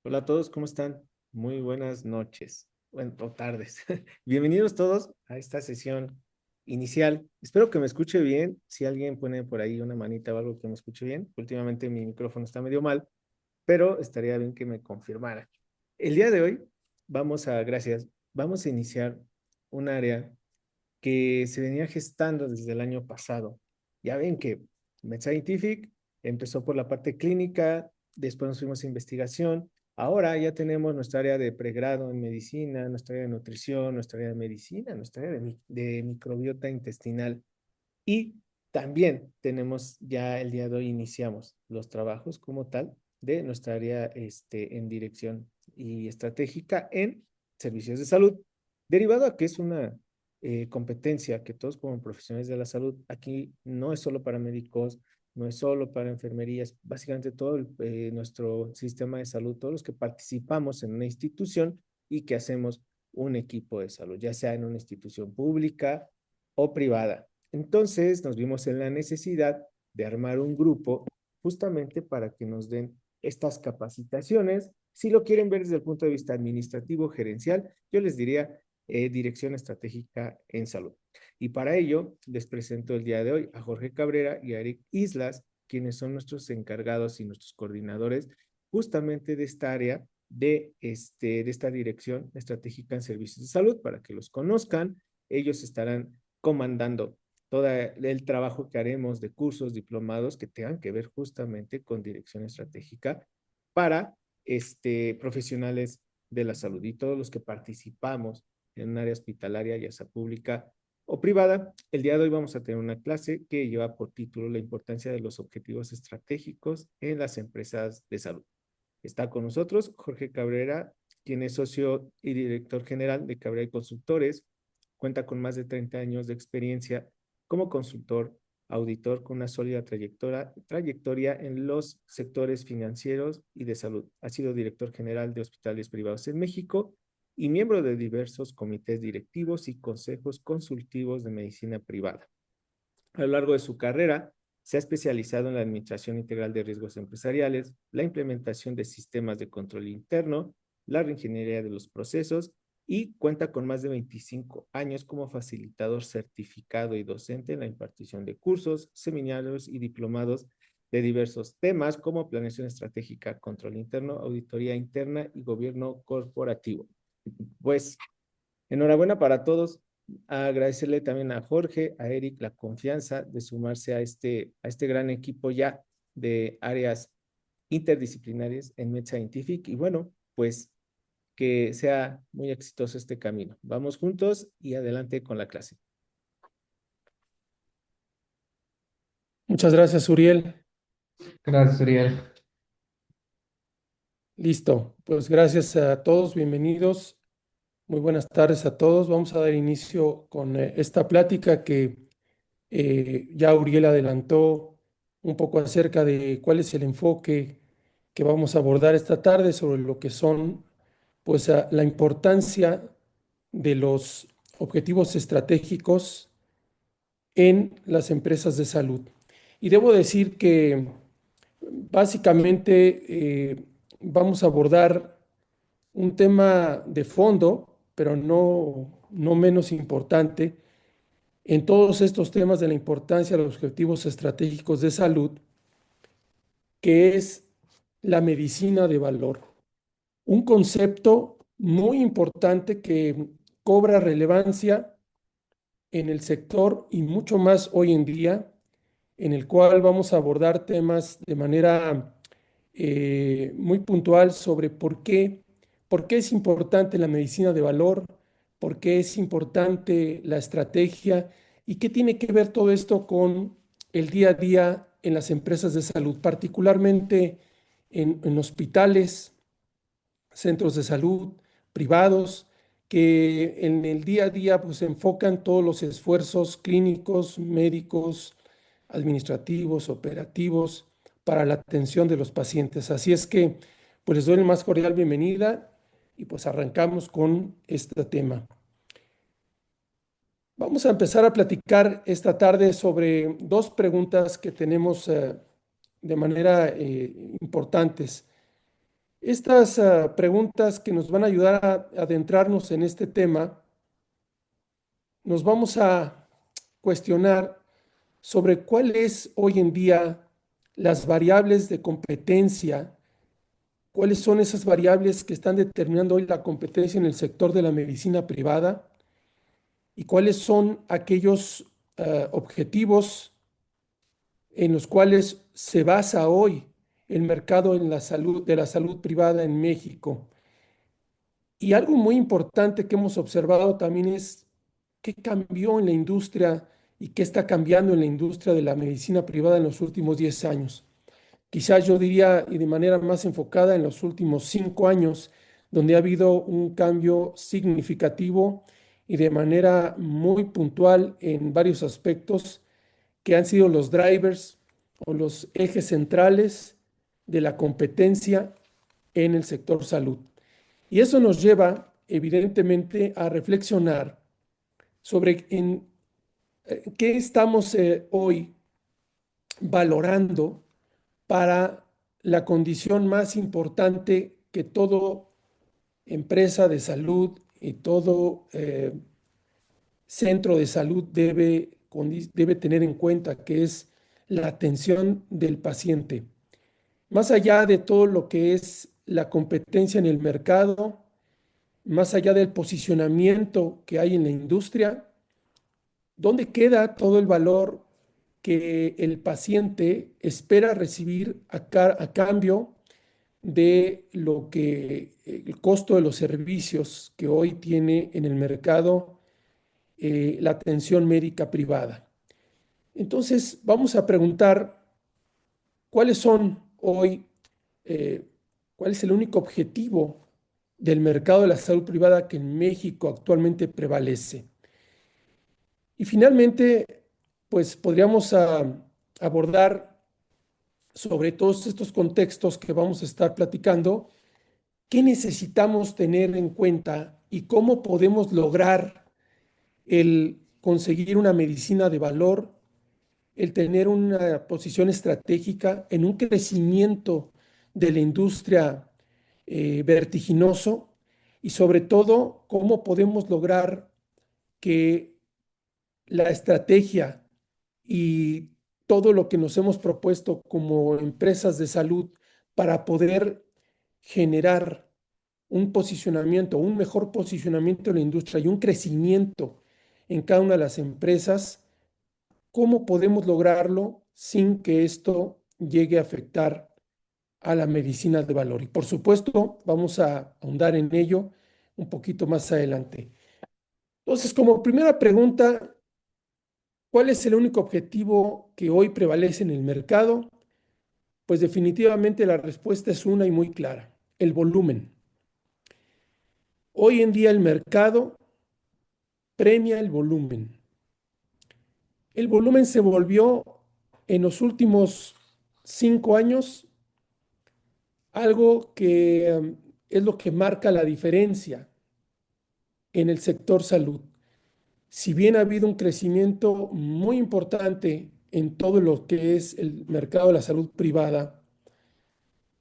Hola a todos, ¿cómo están? Muy buenas noches, bueno, o tardes. Bienvenidos todos a esta sesión inicial. Espero que me escuche bien. Si alguien pone por ahí una manita o algo que me escuche bien. Últimamente mi micrófono está medio mal, pero estaría bien que me confirmara. El día de hoy gracias, vamos a iniciar un área que se venía gestando desde el año pasado. Ya ven que MedScientific empezó por la parte clínica, después nos fuimos a investigación, ahora ya tenemos nuestra área de pregrado en medicina, nuestra área de nutrición, nuestra área de medicina, nuestra área de microbiota intestinal y también tenemos ya el día de hoy iniciamos los trabajos como tal de nuestra área en dirección y estratégica en servicios de salud, derivado a que es una competencia que todos como profesionales de la salud, aquí no es solo para médicos, no es solo para enfermerías, básicamente todo nuestro sistema de salud, todos los que participamos en una institución y que hacemos un equipo de salud, ya sea en una institución pública o privada. Entonces nos vimos en la necesidad de armar un grupo justamente para que nos den estas capacitaciones. Si lo quieren ver desde el punto de vista administrativo, gerencial, yo les diría dirección estratégica en salud. Y para ello les presento el día de hoy a Jorge Cabrera y a Eric Islas, quienes son nuestros encargados y nuestros coordinadores justamente de esta área de esta dirección estratégica en servicios de salud, para que los conozcan. Ellos estarán comandando todo el trabajo que haremos de cursos, diplomados que tengan que ver justamente con dirección estratégica para profesionales de la salud y todos los que participamos en un área hospitalaria, ya sea pública o privada. El día de hoy vamos a tener una clase que lleva por título la importancia de los objetivos estratégicos en las empresas de salud. Está con nosotros Jorge Cabrera, quien es socio y director general de Cabrera y Consultores. Cuenta con más de 30 años de experiencia como consultor, auditor con una sólida trayectoria en los sectores financieros y de salud. Ha sido director general de hospitales privados en México y miembro de diversos comités directivos y consejos consultivos de medicina privada. A lo largo de su carrera, se ha especializado en la administración integral de riesgos empresariales, la implementación de sistemas de control interno, la reingeniería de los procesos y cuenta con más de 25 años como facilitador certificado y docente en la impartición de cursos, seminarios y diplomados de diversos temas como planeación estratégica, control interno, auditoría interna y gobierno corporativo. Pues enhorabuena para todos. Agradecerle también a Jorge, a Eric, la confianza de sumarse a este gran equipo ya de áreas interdisciplinarias en Med Scientific. Y bueno, pues que sea muy exitoso este camino. Vamos juntos y adelante con la clase. Muchas gracias, Uriel. Gracias, Uriel. Listo. Pues gracias a todos, bienvenidos. Muy buenas tardes a todos. Vamos a dar inicio con esta plática que ya Uriel adelantó un poco acerca de cuál es el enfoque que vamos a abordar esta tarde sobre lo que son, pues, la importancia de los objetivos estratégicos en las empresas de salud. Y debo decir que básicamente vamos a abordar un tema de fondo, pero no menos importante, en todos estos temas de la importancia de los objetivos estratégicos de salud, que es la medicina de valor. Un concepto muy importante que cobra relevancia en el sector y mucho más hoy en día, en el cual vamos a abordar temas de manera muy puntual sobre por qué es importante la medicina de valor, por qué es importante la estrategia y qué tiene que ver todo esto con el día a día en las empresas de salud, particularmente en hospitales, centros de salud privados, que en el día a día pues enfocan todos los esfuerzos clínicos, médicos, administrativos, operativos para la atención de los pacientes. Así es que pues les doy la más cordial bienvenida y pues arrancamos con este tema. Vamos a empezar a platicar esta tarde sobre dos preguntas que tenemos de manera importantes. Estas preguntas que nos van a ayudar a adentrarnos en este tema, nos vamos a cuestionar sobre cuáles hoy en día las variables de competencia, cuáles son esas variables que están determinando hoy la competencia en el sector de la medicina privada y cuáles son aquellos objetivos en los cuales se basa hoy el mercado en la salud, de la salud privada en México. Y algo muy importante que hemos observado también es qué cambió en la industria y qué está cambiando en la industria de la medicina privada en los últimos 10 años. Quizás yo diría, y de manera más enfocada, en los últimos 5 años, donde ha habido un cambio significativo y de manera muy puntual en varios aspectos que han sido los drivers o los ejes centrales de la competencia en el sector salud. Y eso nos lleva, evidentemente, a reflexionar sobre qué estamos hoy valorando para la condición más importante que todo empresa de salud y todo centro de salud debe tener en cuenta, que es la atención del paciente. Más allá de todo lo que es la competencia en el mercado, más allá del posicionamiento que hay en la industria, ¿dónde queda todo el valor que el paciente espera recibir a cambio de lo que el costo de los servicios que hoy tiene en el mercado la atención médica privada? Entonces, vamos a preguntar cuáles son hoy, eh, cuál es el único objetivo del mercado de la salud privada que en México actualmente prevalece. Y finalmente, pues podríamos abordar sobre todos estos contextos que vamos a estar platicando, qué necesitamos tener en cuenta y cómo podemos lograr el conseguir una medicina de valor, el tener una posición estratégica en un crecimiento de la industria vertiginoso y sobre todo cómo podemos lograr que la estrategia y todo lo que nos hemos propuesto como empresas de salud para poder generar un posicionamiento, un mejor posicionamiento en la industria y un crecimiento en cada una de las empresas, ¿cómo podemos lograrlo sin que esto llegue a afectar a la medicina de valor? Y por supuesto, vamos a ahondar en ello un poquito más adelante. Entonces, como primera pregunta, ¿cuál es el único objetivo que hoy prevalece en el mercado? Pues definitivamente la respuesta es una y muy clara: el volumen. Hoy en día el mercado premia el volumen. El volumen se volvió en los últimos 5 años algo que es lo que marca la diferencia en el sector salud. Si bien ha habido un crecimiento muy importante en todo lo que es el mercado de la salud privada,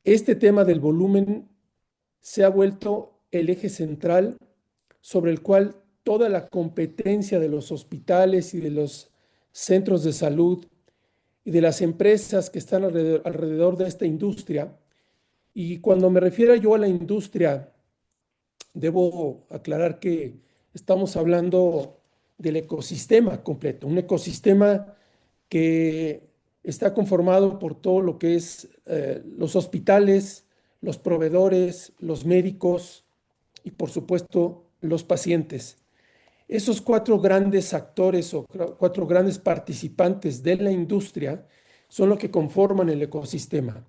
este tema del volumen se ha vuelto el eje central sobre el cual toda la competencia de los hospitales y de los centros de salud y de las empresas que están alrededor de esta industria. Y cuando me refiero yo a la industria, debo aclarar que estamos hablando del ecosistema completo, un ecosistema que está conformado por todo lo que es los hospitales, los proveedores, los médicos y por supuesto los pacientes. Esos cuatro grandes actores o cuatro grandes participantes de la industria son los que conforman el ecosistema.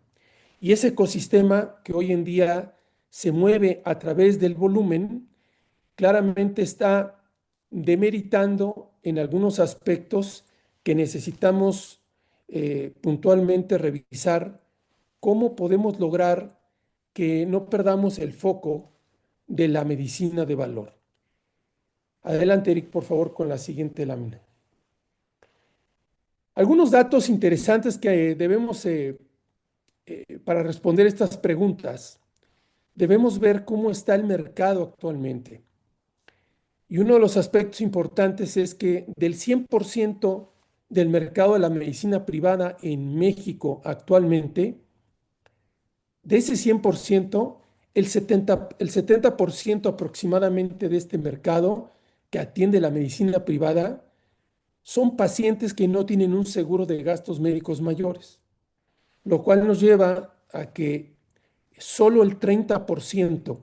Y ese ecosistema que hoy en día se mueve a través del volumen, claramente está demeritando en algunos aspectos que necesitamos puntualmente revisar cómo podemos lograr que no perdamos el foco de la medicina de valor. Adelante, Eric, por favor, con la siguiente lámina. Algunos datos interesantes que debemos para responder estas preguntas. debemos ver cómo está el mercado actualmente. Y uno de los aspectos importantes es que del 100% del mercado de la medicina privada en México actualmente, de ese 100%, el 70% aproximadamente de este mercado que atiende la medicina privada son pacientes que no tienen un seguro de gastos médicos mayores, lo cual nos lleva a que solo el 30%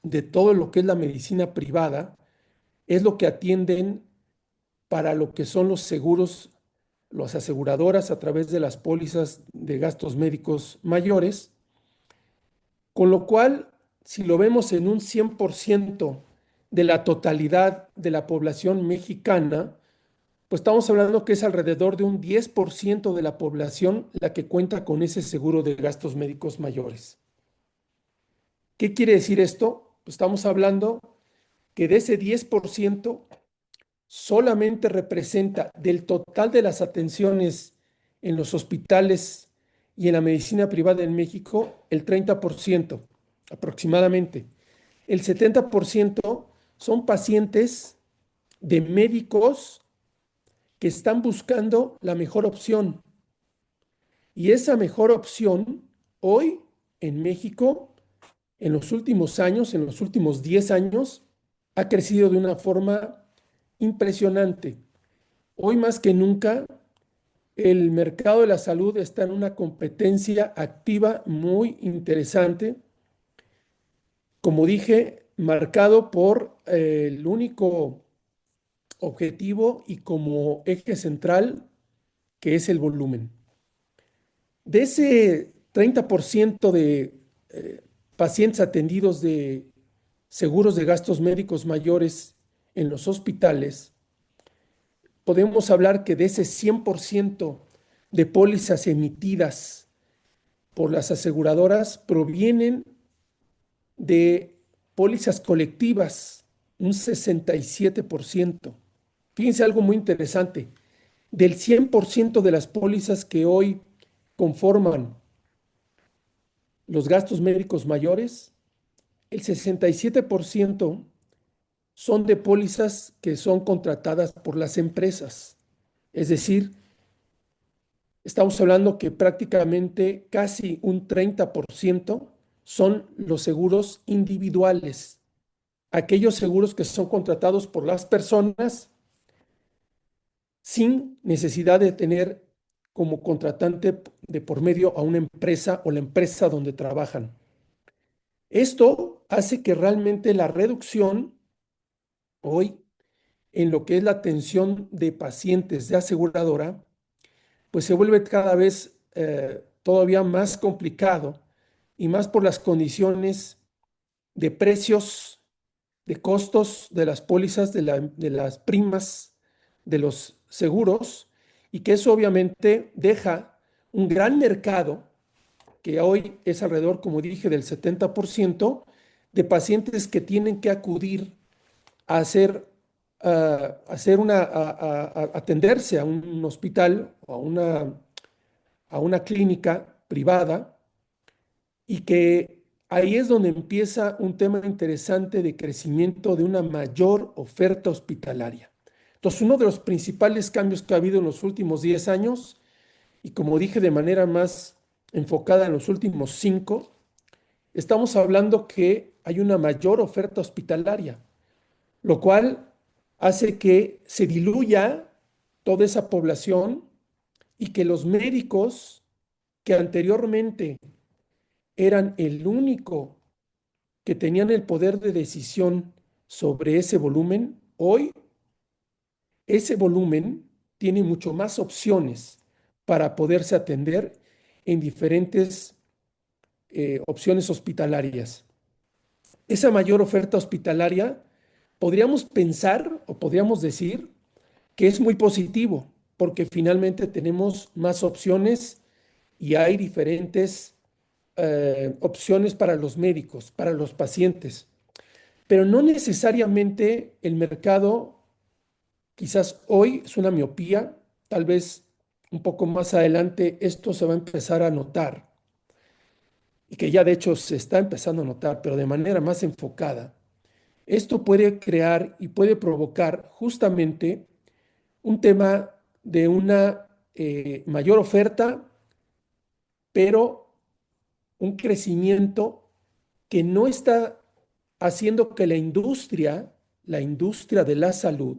de todo lo que es la medicina privada es lo que atienden para lo que son los seguros, las aseguradoras a través de las pólizas de gastos médicos mayores, con lo cual, si lo vemos en un 100% de la totalidad de la población mexicana, pues estamos hablando que es alrededor de un 10% de la población la que cuenta con ese seguro de gastos médicos mayores. ¿Qué quiere decir esto? Pues estamos hablando que de ese 10% solamente representa del total de las atenciones en los hospitales y en la medicina privada en México el 30% aproximadamente. El 70% son pacientes de médicos que están buscando la mejor opción. Y esa mejor opción hoy en México, en los últimos años, en los últimos 10 años, ha crecido de una forma impresionante. Hoy más que nunca, el mercado de la salud está en una competencia activa muy interesante, como dije, marcado por el único objetivo y como eje central que es el volumen. De ese 30% de pacientes atendidos de seguros de gastos médicos mayores en los hospitales, podemos hablar que de ese 100% de pólizas emitidas por las aseguradoras provienen de pólizas colectivas, un 67%. Fíjense algo muy interesante. Del 100% de las pólizas que hoy conforman los gastos médicos mayores, el 67% son de pólizas que son contratadas por las empresas. Es decir, estamos hablando que prácticamente casi un 30% son los seguros individuales, aquellos seguros que son contratados por las personas sin necesidad de tener como contratante de por medio a una empresa o la empresa donde trabajan. Esto hace que realmente la reducción hoy en lo que es la atención de pacientes de aseguradora, pues se vuelve cada vez todavía más complicado y más por las condiciones de precios, de costos de las pólizas, de las primas de los seguros, y que eso obviamente deja un gran mercado que hoy es alrededor, como dije, del 70% de pacientes que tienen que acudir a atenderse a un hospital o a una clínica privada, y que ahí es donde empieza un tema interesante de crecimiento de una mayor oferta hospitalaria. Entonces, uno de los principales cambios que ha habido en los últimos 10 años, y como dije de manera más enfocada en los últimos 5, estamos hablando que hay una mayor oferta hospitalaria, lo cual hace que se diluya toda esa población y que los médicos que anteriormente eran el único que tenían el poder de decisión sobre ese volumen, hoy ese volumen tiene mucho más opciones para poderse atender en diferentes opciones hospitalarias. Esa mayor oferta hospitalaria podríamos pensar o podríamos decir que es muy positivo, porque finalmente tenemos más opciones y hay diferentes opciones para los médicos, para los pacientes. Pero no necesariamente el mercado, quizás hoy es una miopía, tal vez un poco más adelante esto se va a empezar a notar. y que ya de hecho se está empezando a notar, pero de manera más enfocada, esto puede crear y puede provocar justamente un tema de una mayor oferta, pero un crecimiento que no está haciendo que la industria de la salud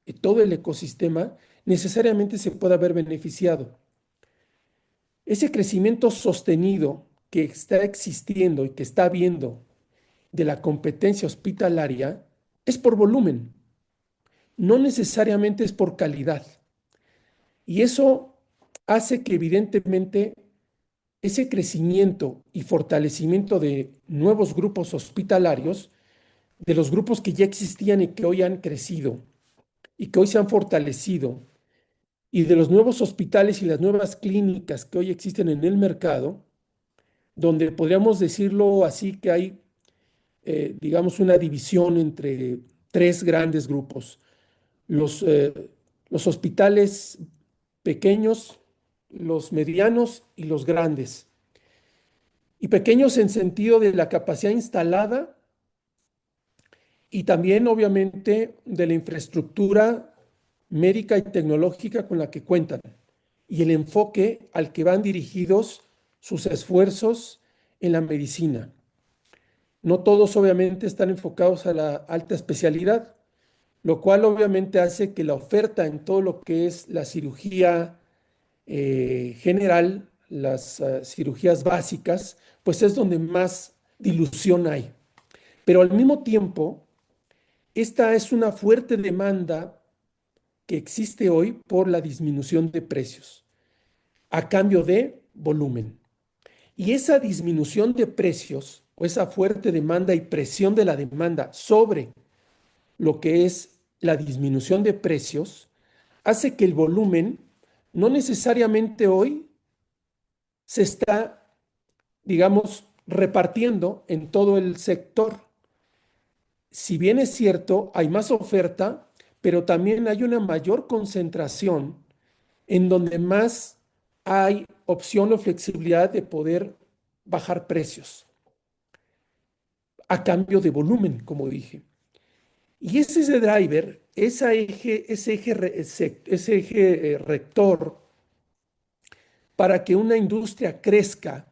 y todo el ecosistema necesariamente se pueda ver beneficiado. Ese crecimiento sostenido que está existiendo y que está habiendo de la competencia hospitalaria es por volumen, no necesariamente es por calidad. Y eso hace que evidentemente ese crecimiento y fortalecimiento de nuevos grupos hospitalarios, de los grupos que ya existían y que hoy han crecido y que hoy se han fortalecido, y de los nuevos hospitales y las nuevas clínicas que hoy existen en el mercado, donde podríamos decirlo así que hay, digamos, una división entre tres grandes grupos. Los, eh, los hospitales pequeños, los medianos y los grandes. Y pequeños en sentido de la capacidad instalada y también obviamente de la infraestructura médica y tecnológica con la que cuentan y el enfoque al que van dirigidos sus esfuerzos en la medicina. No todos obviamente están enfocados a la alta especialidad, lo cual obviamente hace que la oferta en todo lo que es la cirugía general, las cirugías básicas, pues es donde más dilución hay. Pero al mismo tiempo, esta es una fuerte demanda que existe hoy por la disminución de precios a cambio de volumen. Y esa disminución de precios o esa fuerte demanda y presión de la demanda sobre lo que es la disminución de precios hace que el volumen no necesariamente hoy se está, digamos, repartiendo en todo el sector. Si bien es cierto, hay más oferta, pero también hay una mayor concentración en donde más hay opción o flexibilidad de poder bajar precios a cambio de volumen, como dije. Y ese driver, ese eje rector para que una industria crezca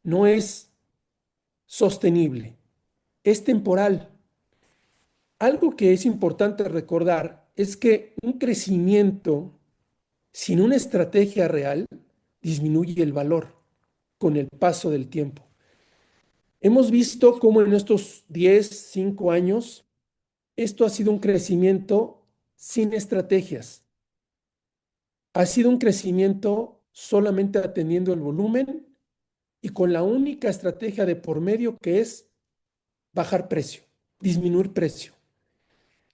no es sostenible, es temporal. Algo que es importante recordar es que un crecimiento sin una estrategia real disminuye el valor con el paso del tiempo. Hemos visto cómo en estos 10, 5 años, esto ha sido un crecimiento sin estrategias. Ha sido un crecimiento solamente atendiendo el volumen y con la única estrategia de por medio que es bajar precio, disminuir precio.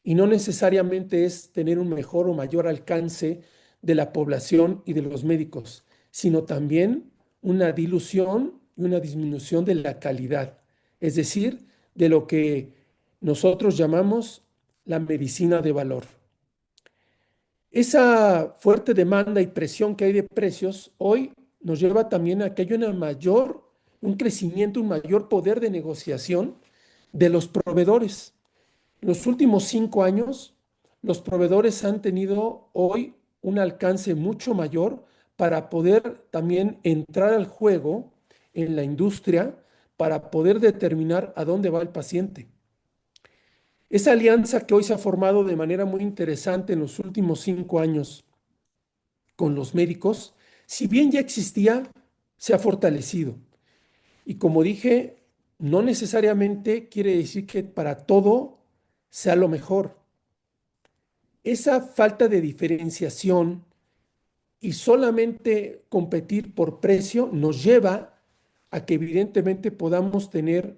Y no necesariamente es tener un mejor o mayor alcance de la población y de los médicos, sino también una dilución y una disminución de la calidad, es decir, de lo que nosotros llamamos la medicina de valor. Esa fuerte demanda y presión que hay de precios hoy nos lleva también a que haya un crecimiento, un mayor poder de negociación de los proveedores. En los últimos 5 años, los proveedores han tenido hoy un alcance mucho mayor para poder también entrar al juego en la industria para poder determinar a dónde va el paciente. Esa alianza que hoy se ha formado de manera muy interesante en los últimos 5 años con los médicos, si bien ya existía, se ha fortalecido. Y como dije, no necesariamente quiere decir que para todo sea lo mejor. Esa falta de diferenciación y solamente competir por precio nos lleva a que evidentemente podamos tener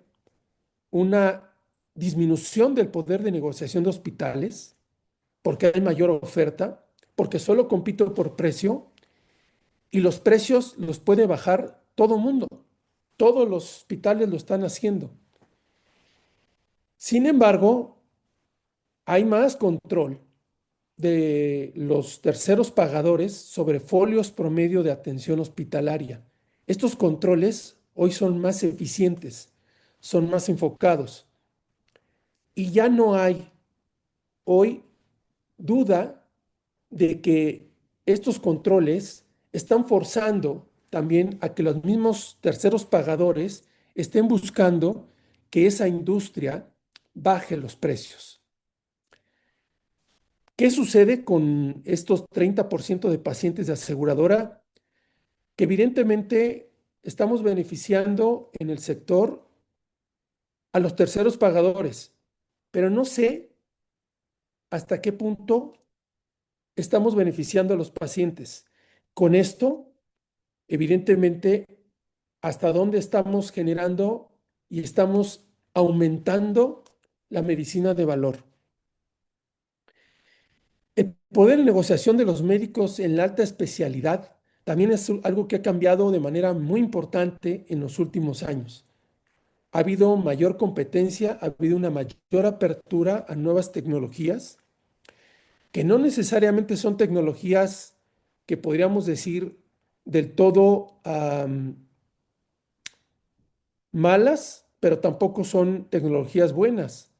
una disminución del poder de negociación de hospitales, porque hay mayor oferta, porque solo compito por precio y los precios los puede bajar todo mundo. Todos los hospitales lo están haciendo. Sin embargo, hay más control de los terceros pagadores sobre folios promedio de atención hospitalaria. Estos controles hoy son más eficientes, son más enfocados. Y ya no hay hoy duda de que estos controles están forzando también a que los mismos terceros pagadores estén buscando que esa industria baje los precios. ¿Qué sucede con estos 30% de pacientes de aseguradora? Que evidentemente estamos beneficiando en el sector a los terceros pagadores, pero no sé hasta qué punto estamos beneficiando a los pacientes. Con esto, evidentemente, hasta dónde estamos generando y estamos aumentando la medicina de valor. El poder de negociación de los médicos en la alta especialidad también es algo que ha cambiado de manera muy importante en los últimos años. Ha habido mayor competencia, ha habido una mayor apertura a nuevas tecnologías, que no necesariamente son tecnologías que podríamos decir del todo malas, pero tampoco son tecnologías buenas.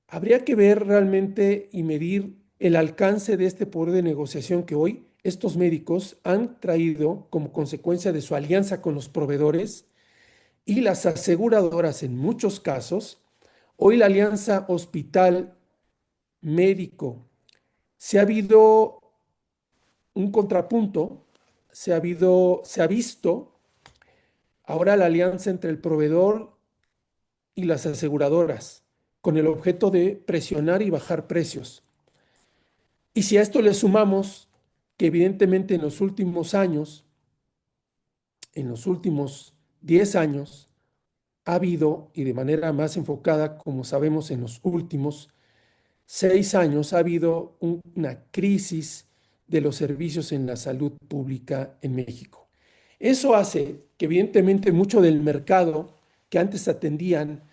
Habría que ver realmente y medir el alcance de este poder de negociación que hoy estos médicos han traído como consecuencia de su alianza con los proveedores y las aseguradoras en muchos casos. Hoy la alianza hospital-médico se ha habido un contrapunto, se ha visto ahora la alianza entre el proveedor y las aseguradoras, con el objeto de presionar y bajar precios. Y si a esto le sumamos que evidentemente en los últimos años, en los últimos 10 años, ha habido, y de manera más enfocada, como sabemos, en los últimos 6 años, ha habido una crisis de los servicios en la salud pública en México. Eso hace que evidentemente mucho del mercado que antes atendían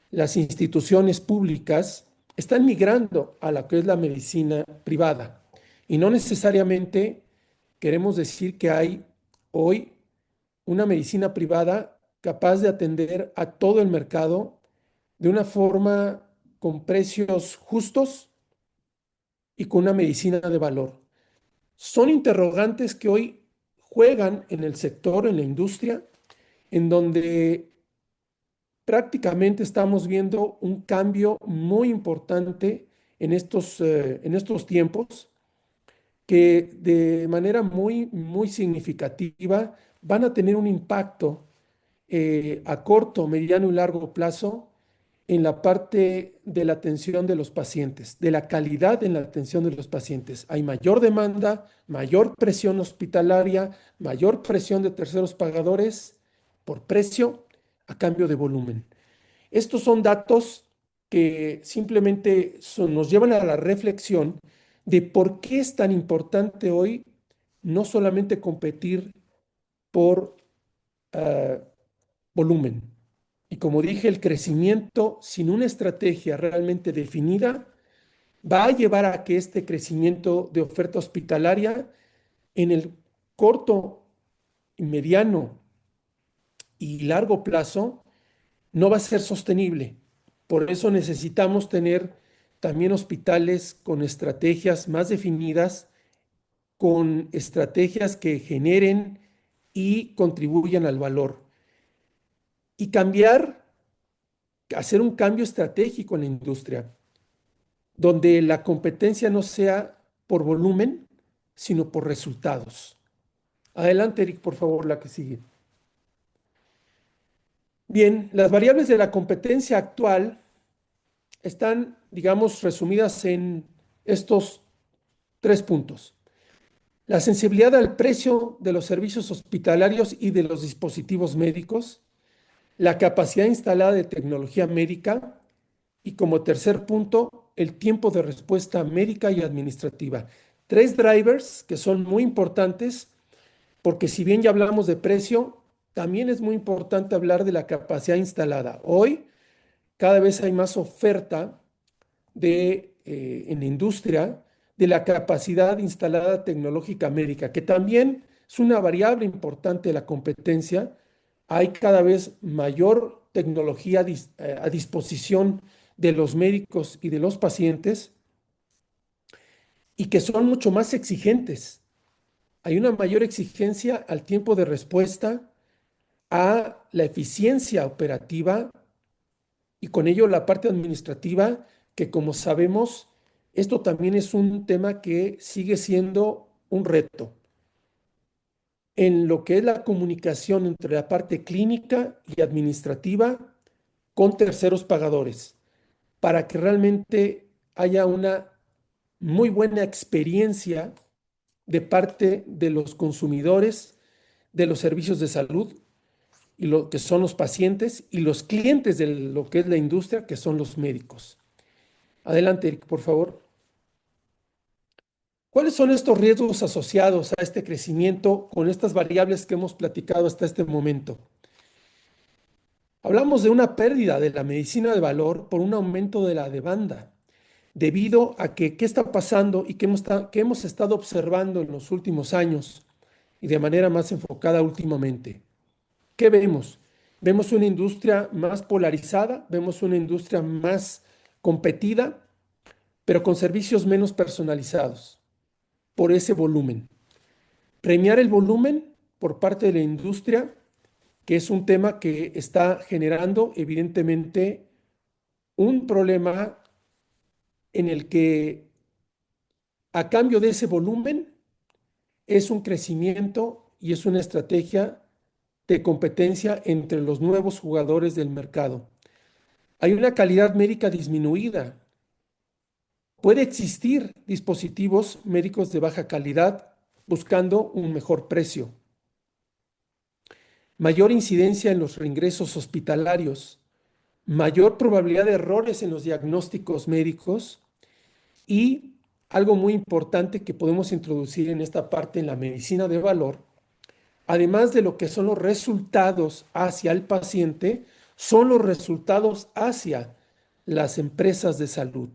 las instituciones públicas están migrando a la que es la medicina privada. Y no necesariamente queremos decir que hay hoy una medicina privada capaz de atender a todo el mercado de una forma con precios justos y con una medicina de valor. Son interrogantes que hoy juegan en el sector, en la industria, en donde prácticamente estamos viendo un cambio muy importante en estos tiempos que de manera muy significativa van a tener un impacto a corto, mediano y largo plazo en la parte de la atención de los pacientes, de la calidad en la atención de los pacientes. Hay mayor demanda, mayor presión hospitalaria, mayor presión de terceros pagadores por precio a cambio de volumen. Estos son datos que simplemente nos llevan a la reflexión de por qué es tan importante hoy no solamente competir por uh, volumen. Y como dije, el crecimiento sin una estrategia realmente definida va a llevar a que este crecimiento de oferta hospitalaria en el corto, mediano y largo plazo no va a ser sostenible. Por eso necesitamos tener también hospitales con estrategias más definidas, con estrategias que generen y contribuyan al valor. Y hacer un cambio estratégico en la industria, donde la competencia no sea por volumen, sino por resultados. Adelante, Eric, por favor, la que sigue. Bien, las variables de la competencia actual están, digamos, resumidas en estos 3 puntos. La sensibilidad al precio de los servicios hospitalarios y de los dispositivos médicos, la capacidad instalada de tecnología médica y como tercer punto, el tiempo de respuesta médica y administrativa. 3 drivers que son muy importantes porque si bien ya hablamos de precio, también es muy importante hablar de la capacidad instalada. Hoy cada vez hay más oferta en la industria de la capacidad instalada tecnológica médica, que también es una variable importante de la competencia hay cada vez mayor tecnología a disposición de los médicos y de los pacientes y que son mucho más exigentes. Hay una mayor exigencia al tiempo de respuesta, a la eficiencia operativa y con ello la parte administrativa, que como sabemos, esto también es un tema que sigue siendo un reto en lo que es la comunicación entre la parte clínica y administrativa con terceros pagadores, para que realmente haya una muy buena experiencia de parte de los consumidores de los servicios de salud y lo que son los pacientes y los clientes de lo que es la industria, que son los médicos. Adelante, Eric, por favor. ¿Cuáles son estos riesgos asociados a este crecimiento con estas variables que hemos platicado hasta este momento? Hablamos de una pérdida de la medicina de valor por un aumento de la demanda, debido a que qué está pasando y qué hemos estado observando en los últimos años y de manera más enfocada últimamente. ¿Qué vemos? Vemos una industria más polarizada, vemos una industria más competida, pero con servicios menos personalizados por ese volumen. Premiar el volumen por parte de la industria, que es un tema que está generando evidentemente un problema en el que a cambio de ese volumen es un crecimiento y es una estrategia de competencia entre los nuevos jugadores del mercado. Hay una calidad médica disminuida. Puede existir dispositivos médicos de baja calidad buscando un mejor precio. Mayor incidencia en los reingresos hospitalarios, mayor probabilidad de errores en los diagnósticos médicos y algo muy importante que podemos introducir en esta parte en la medicina de valor, además de lo que son los resultados hacia el paciente, son los resultados hacia las empresas de salud.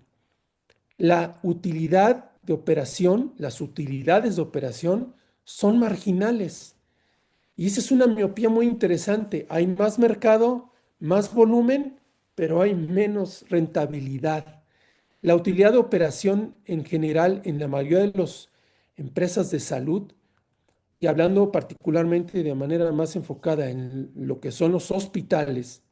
La utilidad de operación, las utilidades de operación son marginales. Y esa es una miopía muy interesante. Hay más mercado, más volumen, pero hay menos rentabilidad. La utilidad de operación en general en la mayoría de las empresas de salud, y hablando particularmente de manera más enfocada en lo que son los hospitales,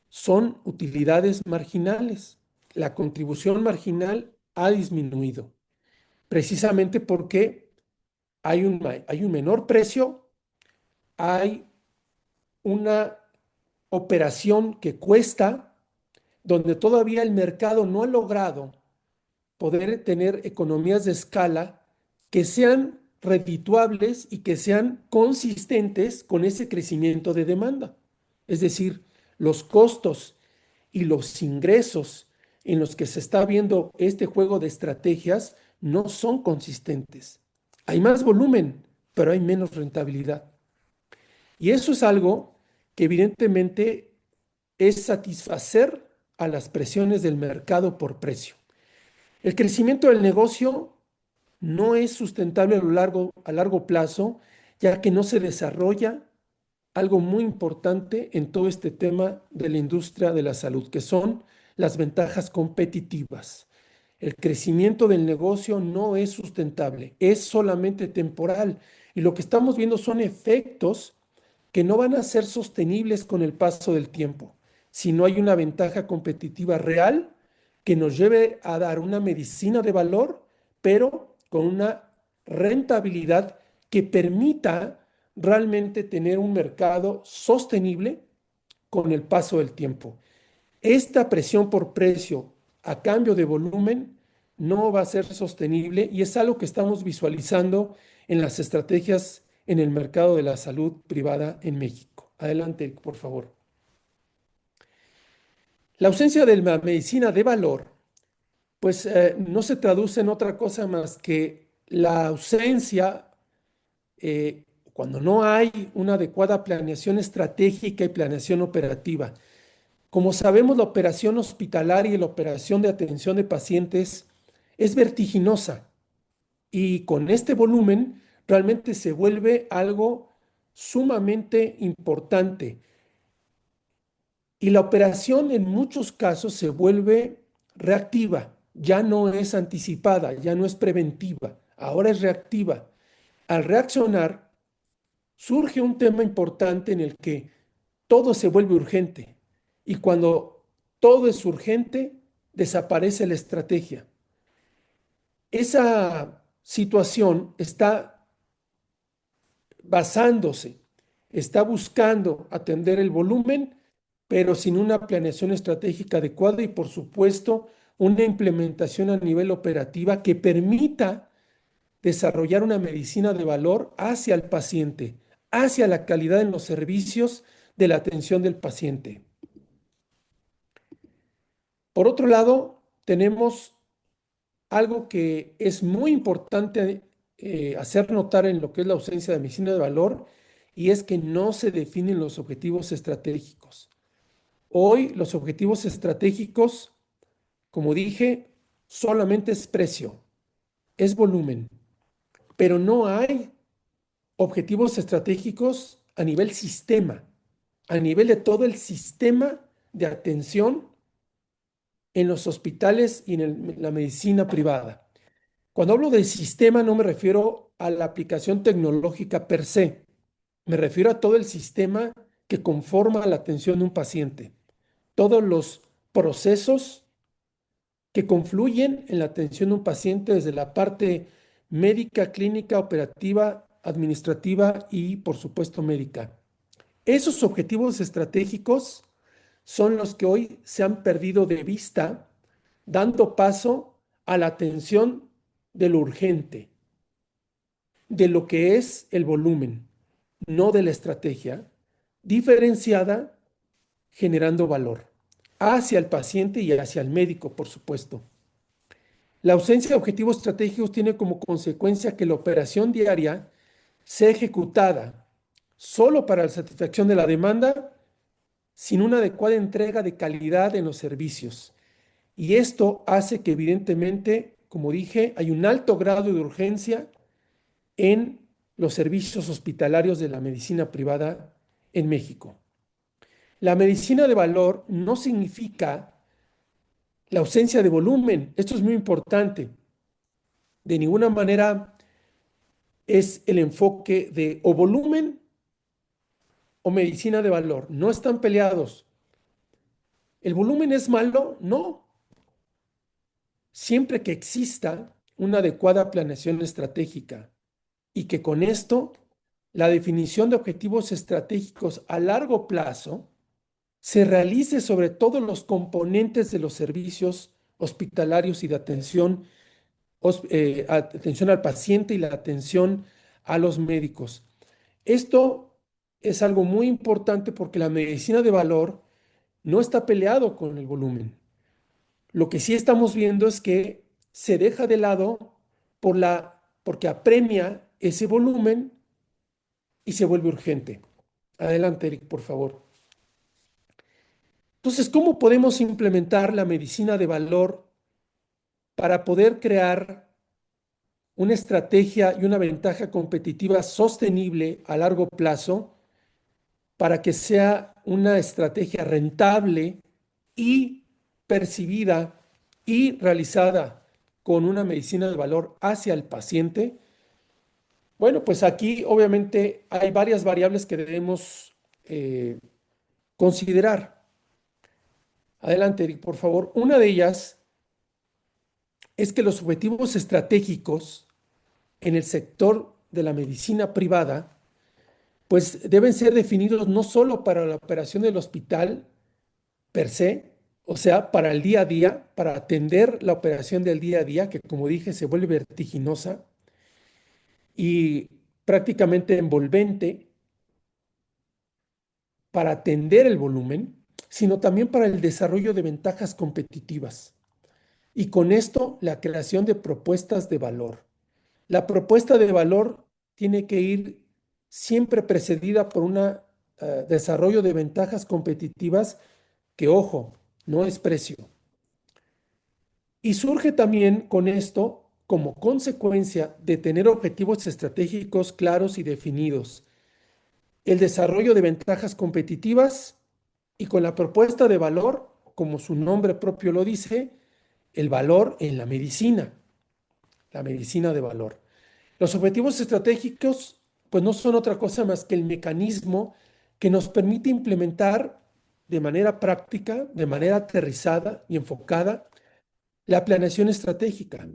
son utilidades marginales. La contribución marginal ha disminuido, precisamente porque hay un menor precio, hay una operación que cuesta, donde todavía el mercado no ha logrado poder tener economías de escala que sean redituables y que sean consistentes con ese crecimiento de demanda. Es decir, los costos y los ingresos en los que se está viendo este juego de estrategias no son consistentes. Hay más volumen, pero hay menos rentabilidad. Y eso es algo que evidentemente es satisfacer a las presiones del mercado por precio. El crecimiento del negocio no es sustentable a largo plazo, ya que no se desarrolla algo muy importante en todo este tema de la industria de la salud, que son las ventajas competitivas. El crecimiento del negocio no es sustentable, es solamente temporal. Y lo que estamos viendo son efectos que no van a ser sostenibles con el paso del tiempo, si no hay una ventaja competitiva real que nos lleve a dar una medicina de valor, pero con una rentabilidad que permita realmente tener un mercado sostenible con el paso del tiempo. Esta presión por precio a cambio de volumen no va a ser sostenible y es algo que estamos visualizando en las estrategias en el mercado de la salud privada en México. Adelante, por favor. La ausencia de la medicina de valor, pues no se traduce en otra cosa más que la ausencia, cuando no hay una adecuada planeación estratégica y planeación operativa. Como sabemos, la operación hospitalaria y la operación de atención de pacientes es vertiginosa y con este volumen realmente se vuelve algo sumamente importante. Y la operación en muchos casos se vuelve reactiva, ya no es anticipada, ya no es preventiva, ahora es reactiva. Al reaccionar, surge un tema importante en el que todo se vuelve urgente. Y cuando todo es urgente, desaparece la estrategia. Esa situación está basándose, está buscando atender el volumen, pero sin una planeación estratégica adecuada y, por supuesto, una implementación a nivel operativa que permita desarrollar una medicina de valor hacia el paciente, hacia la calidad en los servicios de la atención del paciente. Por otro lado, tenemos algo que es muy importante hacer notar en lo que es la ausencia de medicina de valor, y es que no se definen los objetivos estratégicos. Hoy los objetivos estratégicos, como dije, solamente es precio, es volumen, pero no hay objetivos estratégicos a nivel sistema, a nivel de todo el sistema de atención en los hospitales y en la medicina privada. Cuando hablo de sistema no me refiero a la aplicación tecnológica per se, me refiero a todo el sistema que conforma la atención de un paciente, todos los procesos que confluyen en la atención de un paciente desde la parte médica, clínica, operativa, administrativa y, por supuesto, médica. Esos objetivos estratégicos son los que hoy se han perdido de vista, dando paso a la atención de lo urgente, de lo que es el volumen, no de la estrategia, diferenciada, generando valor hacia el paciente y hacia el médico, por supuesto. La ausencia de objetivos estratégicos tiene como consecuencia que la operación diaria sea ejecutada solo para la satisfacción de la demanda, sin una adecuada entrega de calidad en los servicios. Y esto hace que evidentemente, como dije, hay un alto grado de urgencia en los servicios hospitalarios de la medicina privada en México. La medicina de valor no significa la ausencia de volumen. Esto es muy importante. De ninguna manera es el enfoque de o volumen o medicina de valor. No están peleados. ¿El volumen es malo? No. Siempre que exista una adecuada planeación estratégica y que con esto la definición de objetivos estratégicos a largo plazo se realice sobre todos los componentes de los servicios hospitalarios y de atención al paciente y la atención a los médicos. Esto es algo muy importante porque la medicina de valor no está peleado con el volumen. Lo que sí estamos viendo es que se deja de lado porque apremia ese volumen y se vuelve urgente. Adelante, Eric, por favor. Entonces, ¿cómo podemos implementar la medicina de valor para poder crear una estrategia y una ventaja competitiva sostenible a largo plazo para que sea una estrategia rentable y percibida y realizada con una medicina de valor hacia el paciente? Bueno, pues aquí obviamente hay varias variables que debemos considerar. Adelante, Eric, por favor. Una de ellas es que los objetivos estratégicos en el sector de la medicina privada, pues deben ser definidos no solo para la operación del hospital per se, o sea, para el día a día, para atender la operación del día a día, que como dije se vuelve vertiginosa y prácticamente envolvente para atender el volumen, sino también para el desarrollo de ventajas competitivas. Y con esto, la creación de propuestas de valor. La propuesta de valor tiene que ir siempre precedida por un desarrollo de ventajas competitivas que, ojo, no es precio. Y surge también con esto como consecuencia de tener objetivos estratégicos claros y definidos, el desarrollo de ventajas competitivas y con la propuesta de valor, como su nombre propio lo dice, el valor en la medicina de valor. Los objetivos estratégicos, pues no son otra cosa más que el mecanismo que nos permite implementar de manera práctica, de manera aterrizada y enfocada, la planeación estratégica.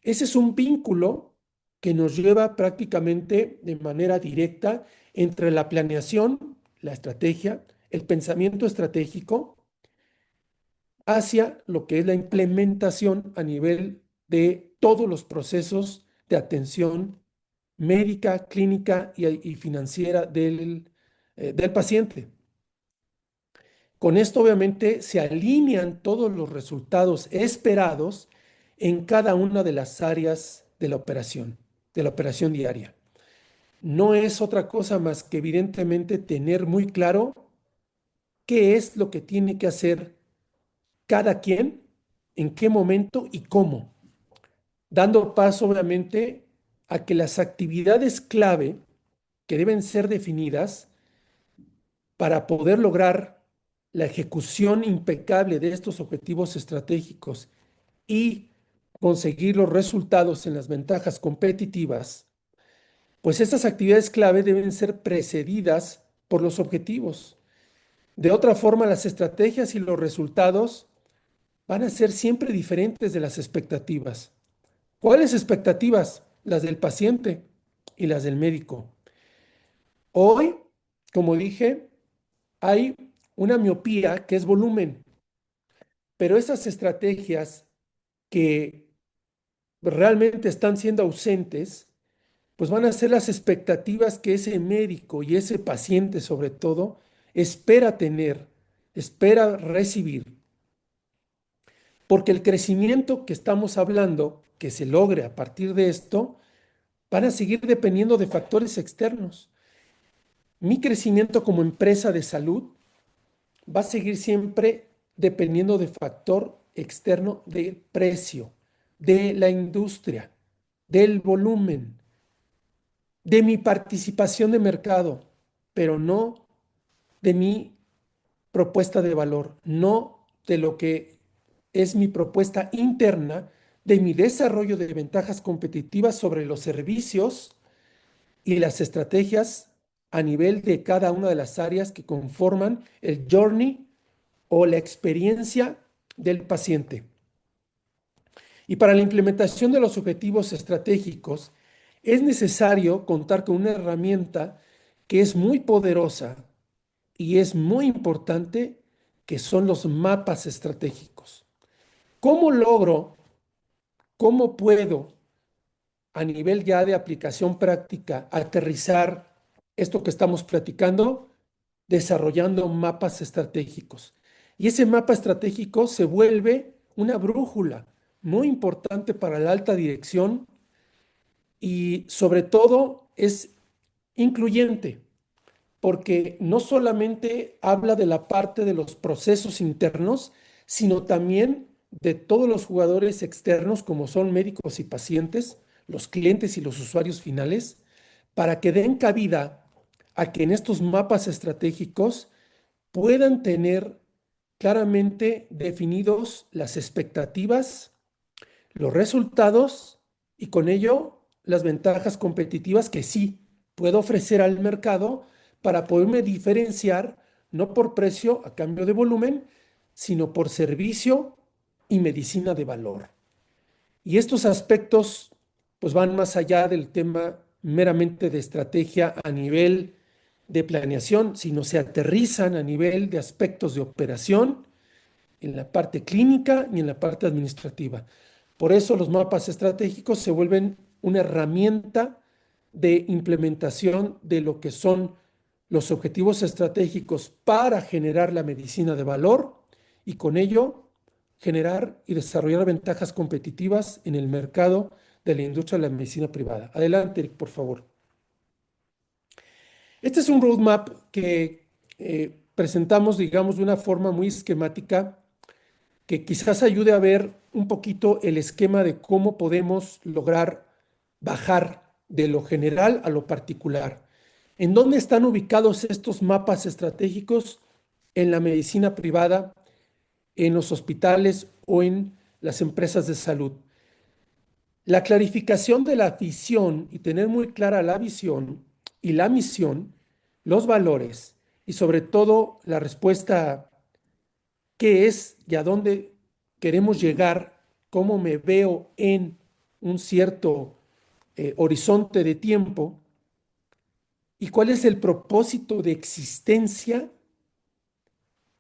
Ese es un vínculo que nos lleva prácticamente de manera directa entre la planeación, la estrategia, el pensamiento estratégico, hacia lo que es la implementación a nivel de todos los procesos de atención médica, clínica y financiera del paciente. Con esto obviamente se alinean todos los resultados esperados en cada una de las áreas de la operación diaria. No es otra cosa más que evidentemente tener muy claro qué es lo que tiene que hacer cada quien, en qué momento y cómo, dando paso obviamente a que las actividades clave que deben ser definidas para poder lograr la ejecución impecable de estos objetivos estratégicos y conseguir los resultados en las ventajas competitivas, pues estas actividades clave deben ser precedidas por los objetivos. De otra forma, las estrategias y los resultados van a ser siempre diferentes de las expectativas. ¿Cuáles expectativas? Las del paciente y las del médico. Hoy, como dije, hay una miopía que es volumen, pero esas estrategias que realmente están siendo ausentes, pues van a ser las expectativas que ese médico y ese paciente sobre todo espera tener, espera recibir. Porque el crecimiento que estamos hablando, que se logre a partir de esto, van a seguir dependiendo de factores externos. Mi crecimiento como empresa de salud va a seguir siempre dependiendo de factor externo del precio, de la industria, del volumen, de mi participación de mercado, pero no de mi propuesta de valor, no de lo que es mi propuesta interna de mi desarrollo de ventajas competitivas sobre los servicios y las estrategias a nivel de cada una de las áreas que conforman el journey o la experiencia del paciente. Y para la implementación de los objetivos estratégicos es necesario contar con una herramienta que es muy poderosa y es muy importante, que son los mapas estratégicos. ¿Cómo logro, cómo puedo a nivel ya de aplicación práctica aterrizar esto que estamos platicando? Desarrollando mapas estratégicos. Y ese mapa estratégico se vuelve una brújula muy importante para la alta dirección y sobre todo es incluyente, porque no solamente habla de la parte de los procesos internos, sino también de todos los jugadores externos, como son médicos y pacientes, los clientes y los usuarios finales, para que den cabida a que en estos mapas estratégicos puedan tener claramente definidos las expectativas, los resultados y con ello las ventajas competitivas que sí puedo ofrecer al mercado para poderme diferenciar no por precio a cambio de volumen, sino por servicio y medicina de valor. Y estos aspectos pues van más allá del tema meramente de estrategia a nivel de planeación, sino se aterrizan a nivel de aspectos de operación en la parte clínica y en la parte administrativa. Por eso los mapas estratégicos se vuelven una herramienta de implementación de lo que son los objetivos estratégicos para generar la medicina de valor y con ello generar y desarrollar ventajas competitivas en el mercado de la industria de la medicina privada. Adelante, Eric, por favor. Este es un roadmap que presentamos, digamos, de una forma muy esquemática que quizás ayude a ver un poquito el esquema de cómo podemos lograr bajar de lo general a lo particular. ¿En dónde están ubicados estos mapas estratégicos? En la medicina privada, en los hospitales o en las empresas de salud. La clarificación de la visión y tener muy clara la visión y la misión, los valores y sobre todo la respuesta qué es y a dónde queremos llegar, cómo me veo en un cierto horizonte de tiempo y cuál es el propósito de existencia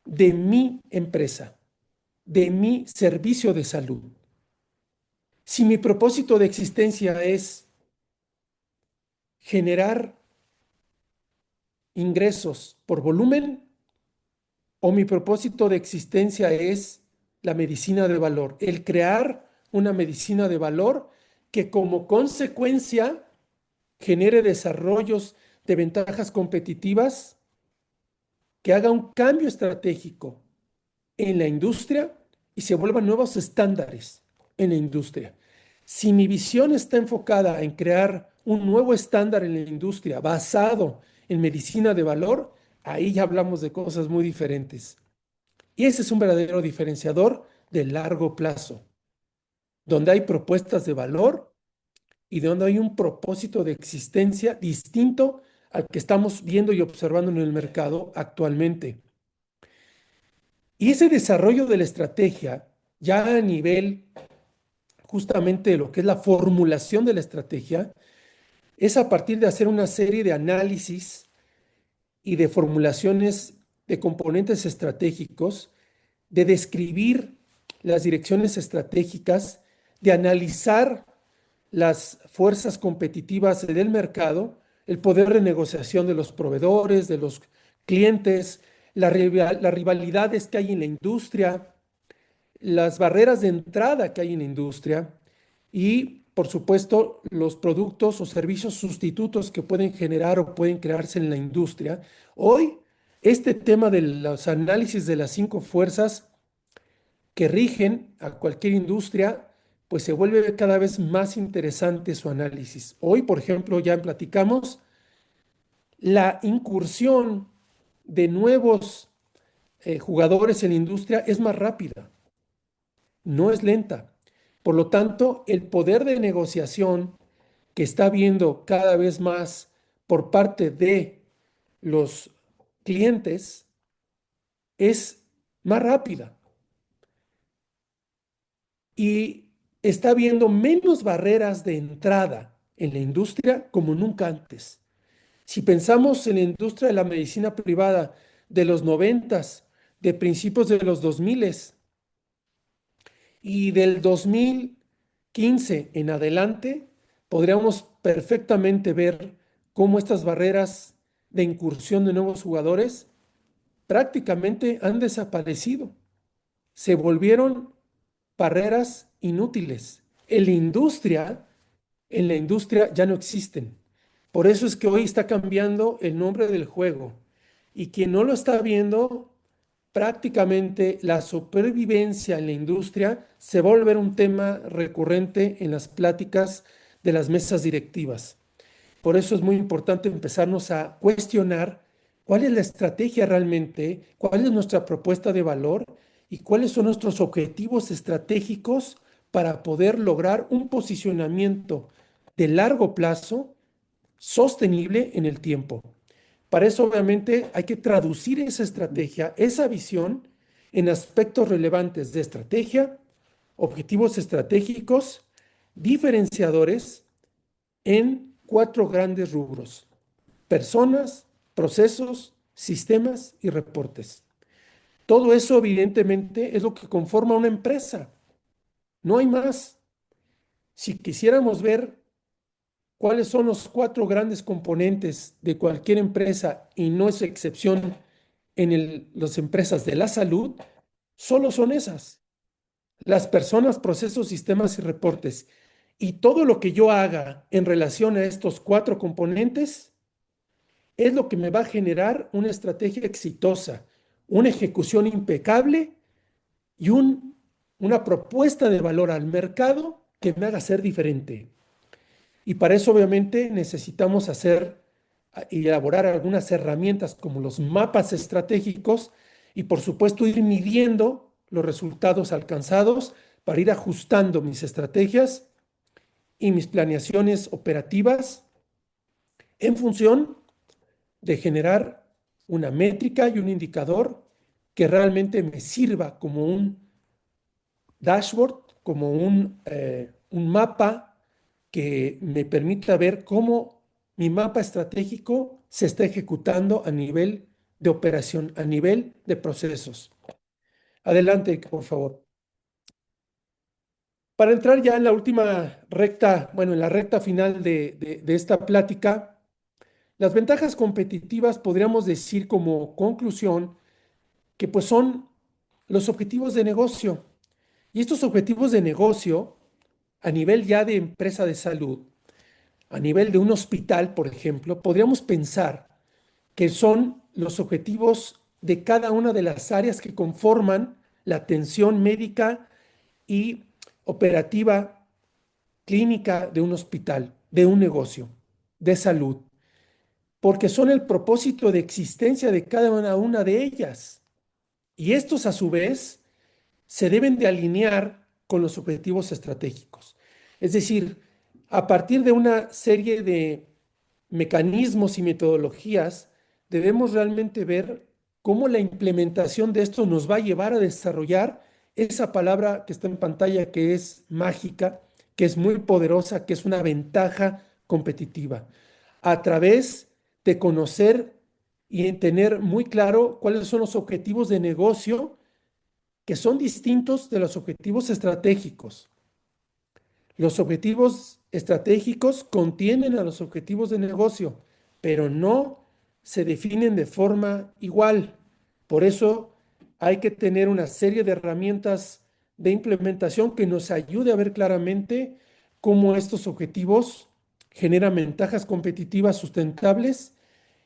de mi empresa, de mi servicio de salud. Si mi propósito de existencia es generar ingresos por volumen o mi propósito de existencia es la medicina de valor, el crear una medicina de valor que como consecuencia genere desarrollos de ventajas competitivas, que haga un cambio estratégico en la industria y se vuelvan nuevos estándares en la industria. Si mi visión está enfocada en crear un nuevo estándar en la industria basado en medicina de valor, ahí ya hablamos de cosas muy diferentes. Y ese es un verdadero diferenciador de largo plazo, donde hay propuestas de valor y donde hay un propósito de existencia distinto al que estamos viendo y observando en el mercado actualmente. Y ese desarrollo de la estrategia, ya a nivel justamente de lo que es la formulación de la estrategia, es a partir de hacer una serie de análisis y de formulaciones de componentes estratégicos, de describir las direcciones estratégicas, de analizar las fuerzas competitivas del mercado, el poder de negociación de los proveedores, de los clientes, las rivalidades que hay en la industria, las barreras de entrada que hay en la industria y, por supuesto, los productos o servicios sustitutos que pueden generar o pueden crearse en la industria. Hoy, este tema de los análisis de las 5 fuerzas que rigen a cualquier industria, pues se vuelve cada vez más interesante su análisis. Hoy, por ejemplo, ya platicamos, la incursión de nuevos jugadores en la industria es más rápida, no es lenta. Por lo tanto, el poder de negociación que está habiendo cada vez más por parte de los clientes es más rápida y está habiendo menos barreras de entrada en la industria como nunca antes. Si pensamos en la industria de la medicina privada de los noventas, de principios de los 2000 y del 2015 en adelante, podríamos perfectamente ver cómo estas barreras de incursión de nuevos jugadores prácticamente han desaparecido. Se volvieron barreras inútiles. En la industria ya no existen. Por eso es que hoy está cambiando el nombre del juego. Y quien no lo está viendo, prácticamente la supervivencia en la industria se va a volver un tema recurrente en las pláticas de las mesas directivas. Por eso es muy importante empezarnos a cuestionar cuál es la estrategia realmente, cuál es nuestra propuesta de valor y cuáles son nuestros objetivos estratégicos para poder lograr un posicionamiento de largo plazo sostenible en el tiempo. Para eso, obviamente, hay que traducir esa estrategia, esa visión, en aspectos relevantes de estrategia, objetivos estratégicos, diferenciadores en 4 grandes rubros: personas, procesos, sistemas y reportes. Todo eso, evidentemente, es lo que conforma una empresa. No hay más. Si quisiéramos ver cuáles son los 4 grandes componentes de cualquier empresa, y no es excepción en las empresas de la salud, solo son esas: las personas, procesos, sistemas y reportes. Y todo lo que yo haga en relación a estos 4 componentes es lo que me va a generar una estrategia exitosa, una ejecución impecable y una propuesta de valor al mercado que me haga ser diferente. Y para eso obviamente necesitamos hacer y elaborar algunas herramientas como los mapas estratégicos y por supuesto ir midiendo los resultados alcanzados para ir ajustando mis estrategias y mis planeaciones operativas en función de generar una métrica y un indicador que realmente me sirva como un dashboard, como un mapa que me permita ver cómo mi mapa estratégico se está ejecutando a nivel de operación, a nivel de procesos. Adelante, por favor. Para entrar ya en la última recta, bueno, en la recta final de esta plática, las ventajas competitivas podríamos decir como conclusión que pues son los objetivos de negocio. Y estos objetivos de negocio, a nivel ya de empresa de salud, a nivel de un hospital, por ejemplo, podríamos pensar que son los objetivos de cada una de las áreas que conforman la atención médica y operativa clínica de un hospital, de un negocio de salud, porque son el propósito de existencia de cada una de ellas. Y estos, a su vez, se deben de alinear con los objetivos estratégicos. Es decir, a partir de una serie de mecanismos y metodologías, debemos realmente ver cómo la implementación de esto nos va a llevar a desarrollar esa palabra que está en pantalla, que es mágica, que es muy poderosa, que es una ventaja competitiva, a través de conocer y en tener muy claro cuáles son los objetivos de negocio que son distintos de los objetivos estratégicos. Los objetivos estratégicos contienen a los objetivos de negocio, pero no se definen de forma igual. Por eso hay que tener una serie de herramientas de implementación que nos ayude a ver claramente cómo estos objetivos generan ventajas competitivas sustentables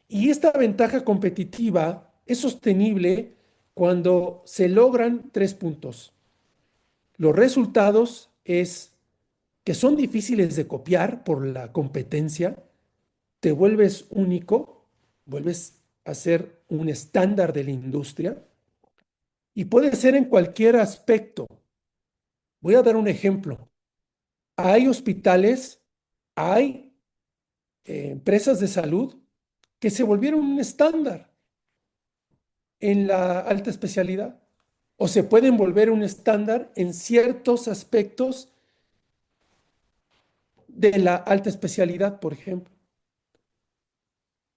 y esta ventaja competitiva es sostenible cuando se logran 3 puntos. Los resultados es que son difíciles de copiar por la competencia, te vuelves único, vuelves a ser un estándar de la industria y puede ser en cualquier aspecto. Voy a dar un ejemplo. Hay hospitales, hay empresas de salud que se volvieron un estándar en la alta especialidad o se pueden volver un estándar en ciertos aspectos de la alta especialidad, por ejemplo.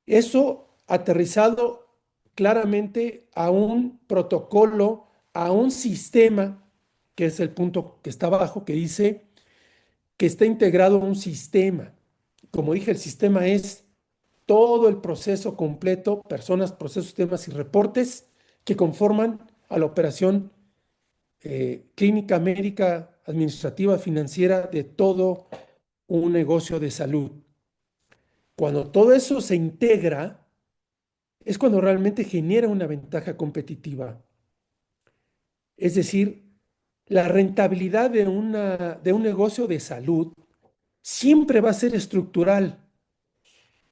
Eso aterrizado claramente a un protocolo, a un sistema, que es el punto que está abajo, que dice que está integrado a un sistema. Como dije, el sistema es todo el proceso completo, personas, procesos, temas y reportes que conforman a la operación clínica, médica, administrativa, financiera de todo un negocio de salud. Cuando todo eso se integra, es cuando realmente genera una ventaja competitiva. Es decir, la rentabilidad de un negocio de salud siempre va a ser estructural,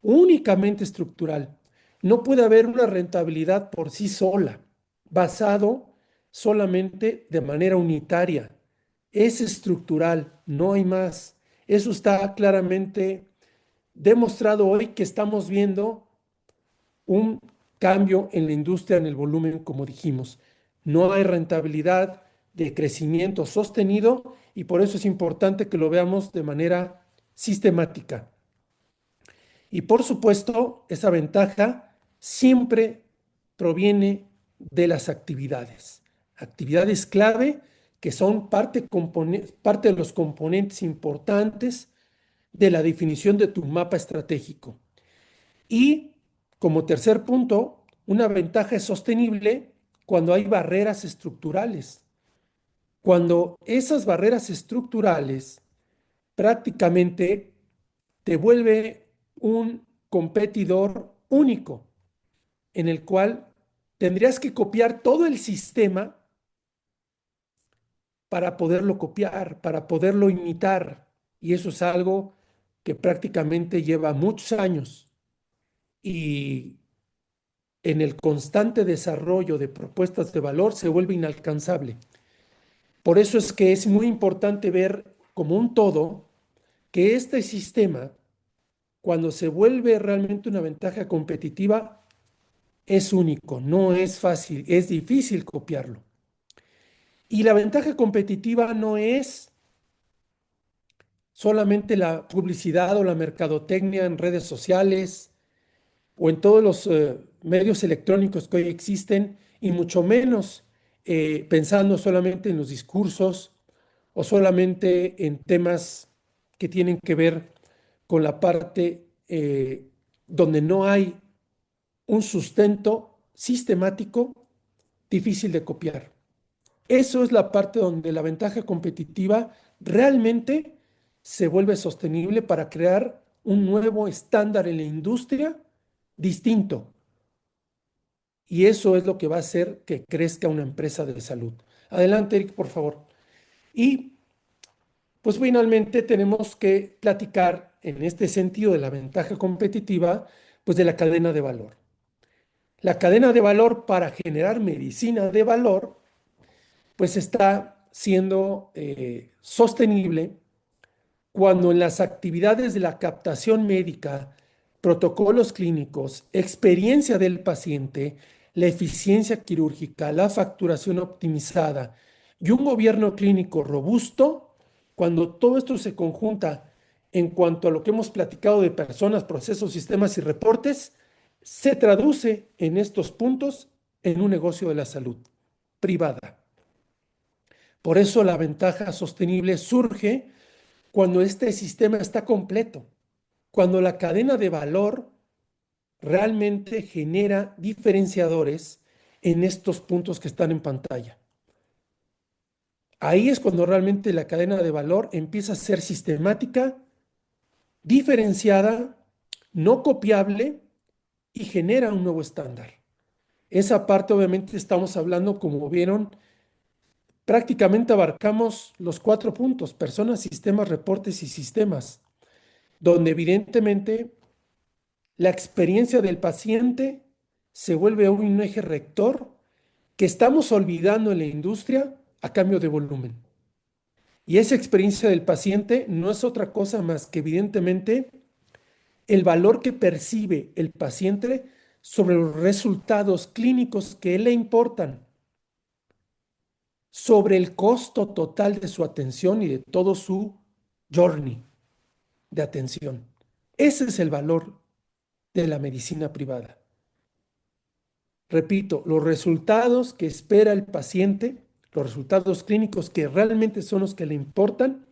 únicamente estructural. No puede haber una rentabilidad por sí sola, basado solamente de manera unitaria. Es estructural, no hay más. Eso está claramente demostrado hoy que estamos viendo un cambio en la industria, en el volumen, como dijimos. No hay rentabilidad de crecimiento sostenido y por eso es importante que lo veamos de manera sistemática. Y por supuesto, esa ventaja siempre proviene de las actividades. Actividades clave que son parte de los componentes importantes de la definición de tu mapa estratégico. Y como tercer punto, una ventaja es sostenible cuando hay barreras estructurales. Cuando esas barreras estructurales prácticamente te vuelve un competidor único, en el cual tendrías que copiar todo el sistema para poderlo copiar, para poderlo imitar. Y eso es algo que prácticamente lleva muchos años. y en el constante desarrollo de propuestas de valor se vuelve inalcanzable. Por eso es que es muy importante ver como un todo que este sistema, cuando se vuelve realmente una ventaja competitiva, es único, no es fácil, es difícil copiarlo. Y la ventaja competitiva no es solamente la publicidad o la mercadotecnia en redes sociales o en todos los medios electrónicos que hoy existen, y mucho menos pensando solamente en los discursos o solamente en temas que tienen que ver con la parte donde no hay un sustento sistemático difícil de copiar. Eso es la parte donde la ventaja competitiva realmente se vuelve sostenible para crear un nuevo estándar en la industria distinto. Y eso es lo que va a hacer que crezca una empresa de salud. Adelante, Eric, por favor. Y pues finalmente tenemos que platicar en este sentido de la ventaja competitiva, pues de la cadena de valor. La cadena de valor para generar medicina de valor, pues está siendo sostenible cuando en las actividades de la captación médica, protocolos clínicos, experiencia del paciente, la eficiencia quirúrgica, la facturación optimizada y un gobierno clínico robusto, cuando todo esto se conjunta en cuanto a lo que hemos platicado de personas, procesos, sistemas y reportes, se traduce en estos puntos en un negocio de la salud privada. Por eso la ventaja sostenible surge cuando este sistema está completo, cuando la cadena de valor realmente genera diferenciadores en estos puntos que están en pantalla. Ahí es cuando realmente la cadena de valor empieza a ser sistemática, diferenciada, no copiable y genera un nuevo estándar. Esa parte obviamente estamos hablando, como vieron, prácticamente abarcamos los 4 puntos: personas, sistemas, reportes y sistemas, donde evidentemente la experiencia del paciente se vuelve un eje rector que estamos olvidando en la industria a cambio de volumen. Y esa experiencia del paciente no es otra cosa más que evidentemente el valor que percibe el paciente sobre los resultados clínicos que le importan, sobre el costo total de su atención y de todo su journey de atención. Ese es el valor de la medicina privada. Repito, los resultados que espera el paciente, los resultados clínicos que realmente son los que le importan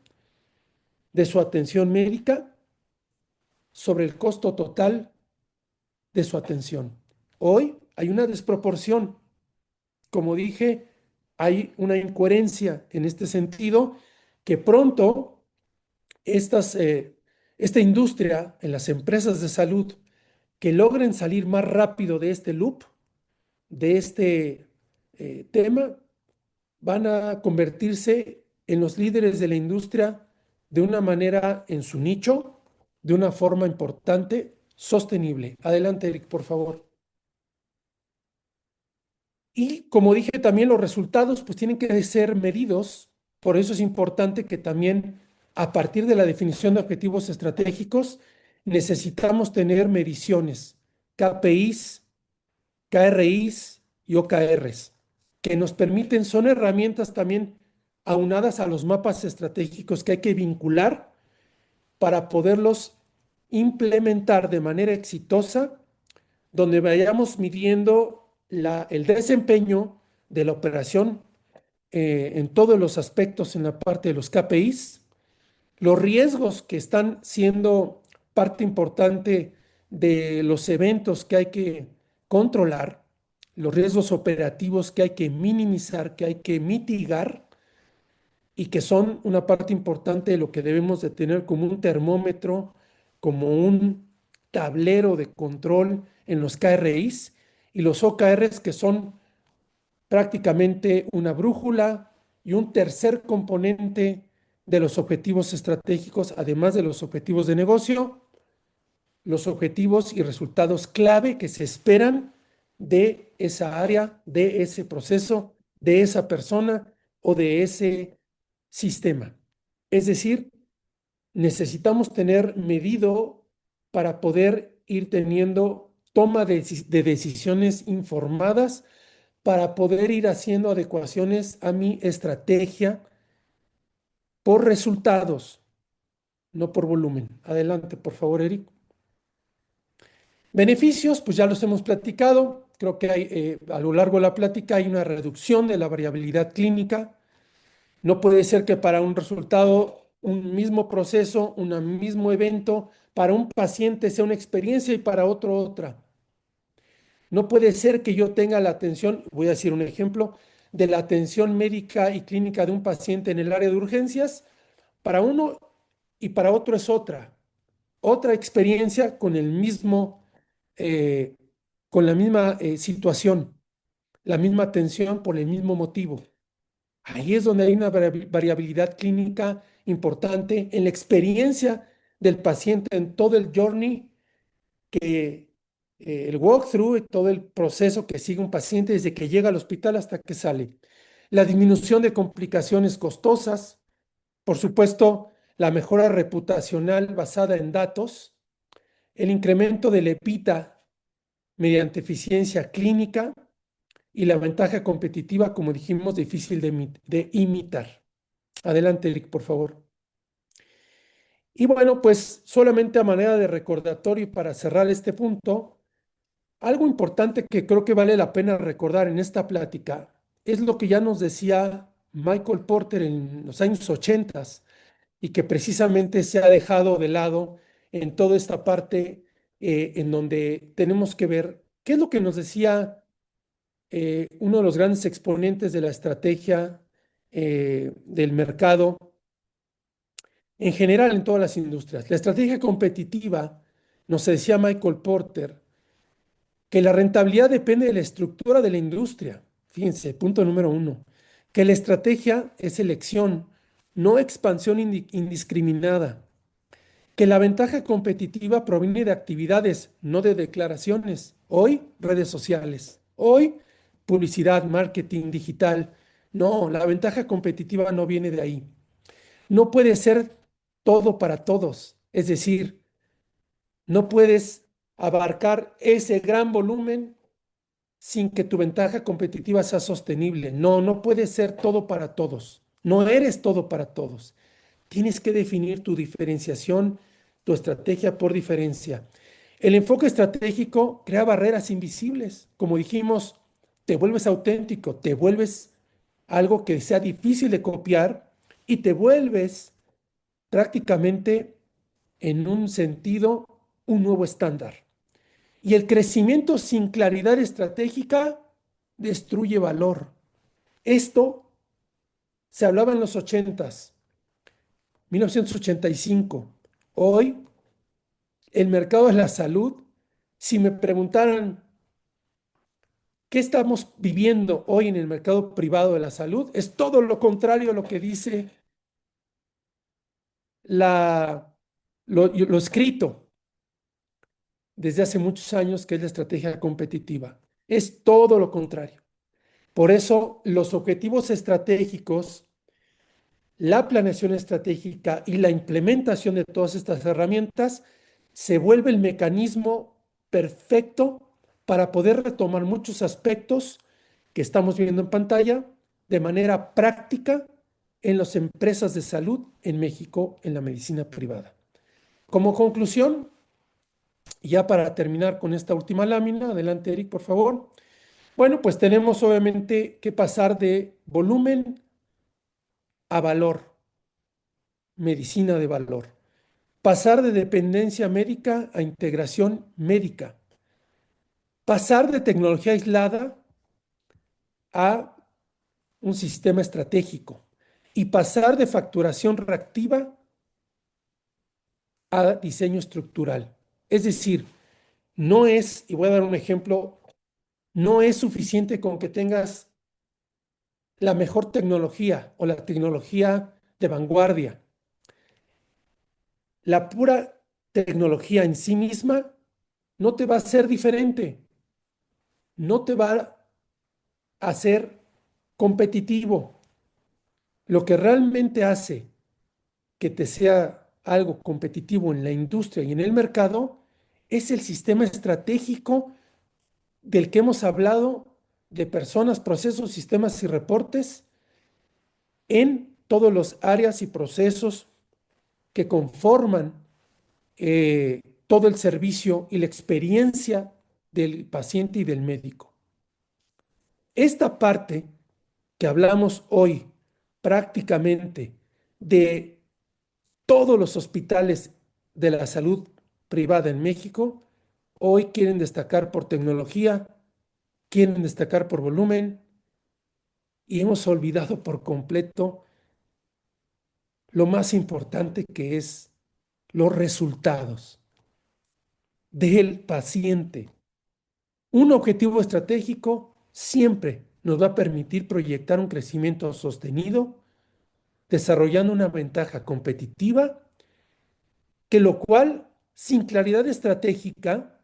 de su atención médica sobre el costo total de su atención. Hoy hay una desproporción. Como dije, hay una incoherencia en este sentido que pronto esta industria en las empresas de salud que logren salir más rápido de este loop, de este tema, van a convertirse en los líderes de la industria de una manera en su nicho, de una forma importante, sostenible. Adelante, Eric, por favor. Y como dije también, los resultados pues tienen que ser medidos. Por eso es importante que también a partir de la definición de objetivos estratégicos necesitamos tener mediciones, KPIs, KRIs y OKRs, que nos permiten, son herramientas también aunadas a los mapas estratégicos que hay que vincular para poderlos implementar de manera exitosa, donde vayamos midiendo el desempeño de la operación en todos los aspectos en la parte de los KPIs, los riesgos que están siendo parte importante de los eventos que hay que controlar, los riesgos operativos que hay que minimizar, que hay que mitigar y que son una parte importante de lo que debemos de tener como un termómetro, como un tablero de control en los KRIs, y los OKRs que son prácticamente una brújula y un tercer componente de los objetivos estratégicos, además de los objetivos de negocio, los objetivos y resultados clave que se esperan de esa área, de ese proceso, de esa persona o de ese sistema. Es decir, necesitamos tener medido para poder ir teniendo toma de decisiones informadas, para poder ir haciendo adecuaciones a mi estrategia por resultados, no por volumen. Adelante, por favor, Eric. Beneficios, pues ya los hemos platicado. Creo que hay, a lo largo de la plática hay una reducción de la variabilidad clínica. No puede ser que para un resultado, un mismo proceso, un mismo evento, para un paciente sea una experiencia y para otro otra. No puede ser que yo tenga la atención, voy a decir un ejemplo, de la atención médica y clínica de un paciente en el área de urgencias, para uno y para otro es otra experiencia con el mismo, eh, con la misma situación, la misma atención por el mismo motivo. Ahí es donde hay una variabilidad clínica importante en la experiencia del paciente en todo el journey que el walkthrough y todo el proceso que sigue un paciente desde que llega al hospital hasta que sale. La disminución de complicaciones costosas, por supuesto, la mejora reputacional basada en datos, el incremento del EPITA mediante eficiencia clínica y la ventaja competitiva, como dijimos, difícil de imitar. Adelante, Eric, por favor. Y bueno, pues solamente a manera de recordatorio para cerrar este punto, algo importante que creo que vale la pena recordar en esta plática es lo que ya nos decía Michael Porter en los años 80 y que precisamente se ha dejado de lado en toda esta parte en donde tenemos que ver qué es lo que nos decía uno de los grandes exponentes de la estrategia del mercado en general en todas las industrias. La estrategia competitiva, nos decía Michael Porter, que la rentabilidad depende de la estructura de la industria. Fíjense, punto número uno, que la estrategia es elección, no expansión indiscriminada, que la ventaja competitiva proviene de actividades, no de declaraciones. Hoy, redes sociales. Hoy, publicidad, marketing digital. No, la ventaja competitiva no viene de ahí. No puede ser todo para todos. Es decir, no puedes abarcar ese gran volumen sin que tu ventaja competitiva sea sostenible. No, no puede ser todo para todos. No eres todo para todos. Tienes que definir tu diferenciación, tu estrategia por diferencia. El enfoque estratégico crea barreras invisibles. Como dijimos, te vuelves auténtico, te vuelves algo que sea difícil de copiar y te vuelves prácticamente en un sentido un nuevo estándar. Y el crecimiento sin claridad estratégica destruye valor. Esto se hablaba en los 80s, 1985. Hoy, el mercado de la salud, si me preguntaran qué estamos viviendo hoy en el mercado privado de la salud, es todo lo contrario a lo que dice lo escrito desde hace muchos años, que es la estrategia competitiva. Es todo lo contrario. Por eso, los objetivos estratégicos, la planeación estratégica y la implementación de todas estas herramientas se vuelve el mecanismo perfecto para poder retomar muchos aspectos que estamos viendo en pantalla de manera práctica en las empresas de salud en México, en la medicina privada. Como conclusión, ya para terminar con esta última lámina, adelante Eric, por favor. Bueno, pues tenemos obviamente que pasar de volumen a valor, medicina de valor. Pasar de dependencia médica a integración médica. Pasar de tecnología aislada a un sistema estratégico. Y pasar de facturación reactiva a diseño estructural. Es decir, no es, y voy a dar un ejemplo, no es suficiente con que tengas la mejor tecnología o la tecnología de vanguardia. La pura tecnología en sí misma no te va a hacer diferente, no te va a hacer competitivo. Lo que realmente hace que te sea algo competitivo en la industria y en el mercado es el sistema estratégico del que hemos hablado de personas, procesos, sistemas y reportes en todos los áreas y procesos que conforman todo el servicio y la experiencia del paciente y del médico. Esta parte que hablamos hoy prácticamente de todos los hospitales de la salud privada en México, hoy quieren destacar por tecnología, quieren destacar por volumen y hemos olvidado por completo lo más importante que es los resultados del paciente. Un objetivo estratégico siempre nos va a permitir proyectar un crecimiento sostenido, desarrollando una ventaja competitiva, que lo cual, sin claridad estratégica,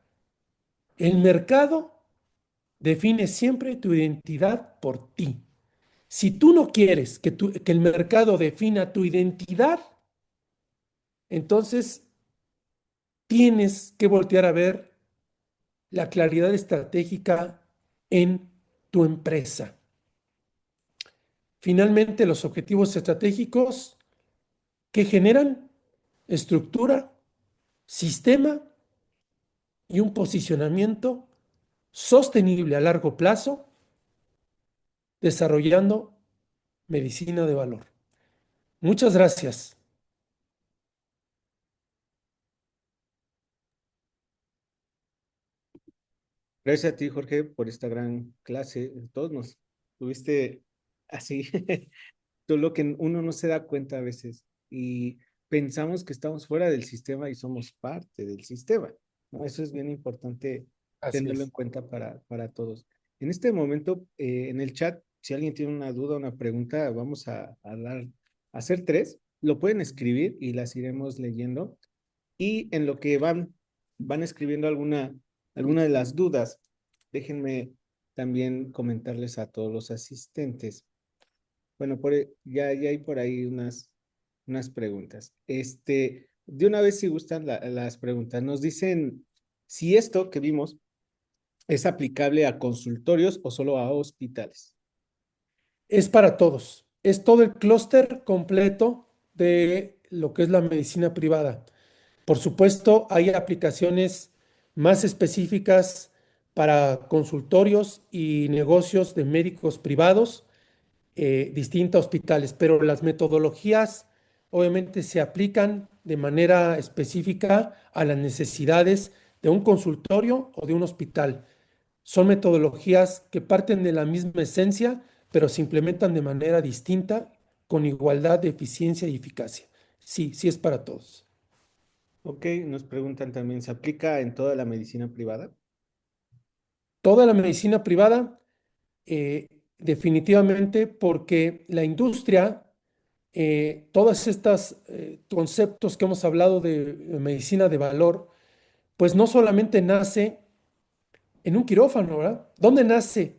el mercado define siempre tu identidad por ti. Si tú no quieres que el mercado defina tu identidad, entonces tienes que voltear a ver la claridad estratégica en tu empresa. Finalmente, los objetivos estratégicos que generan estructura, sistema y un posicionamiento sostenible a largo plazo, desarrollando medicina de valor. Muchas gracias. Gracias a ti, Jorge, por esta gran clase. Todos nos tuviste así, todo lo que uno no se da cuenta a veces y pensamos que estamos fuera del sistema y somos parte del sistema, ¿no? Eso es bien importante Así tenerlo en es. cuenta para todos. En este momento, en el chat, si alguien tiene una duda, una pregunta, vamos a hacer tres. Lo pueden escribir y las iremos leyendo. Y en lo que van escribiendo alguna de las dudas, déjenme también comentarles a todos los asistentes. Bueno, ya hay por ahí unas preguntas. De una vez, si gustan las preguntas, nos dicen si esto que vimos es aplicable a consultorios o solo a hospitales. Es para todos. Es todo el clúster completo de lo que es la medicina privada. Por supuesto, hay aplicaciones más específicas para consultorios y negocios de médicos privados, distintas a hospitales, pero las metodologías obviamente se aplican de manera específica a las necesidades de un consultorio o de un hospital. Son metodologías que parten de la misma esencia, pero se implementan de manera distinta, con igualdad de eficiencia y eficacia. Sí, sí es para todos. Ok, nos preguntan también, ¿se aplica en toda la medicina privada? Toda la medicina privada, definitivamente, porque la industria, todos estos conceptos que hemos hablado de medicina de valor, pues no solamente nace en un quirófano, ¿verdad? ¿Dónde nace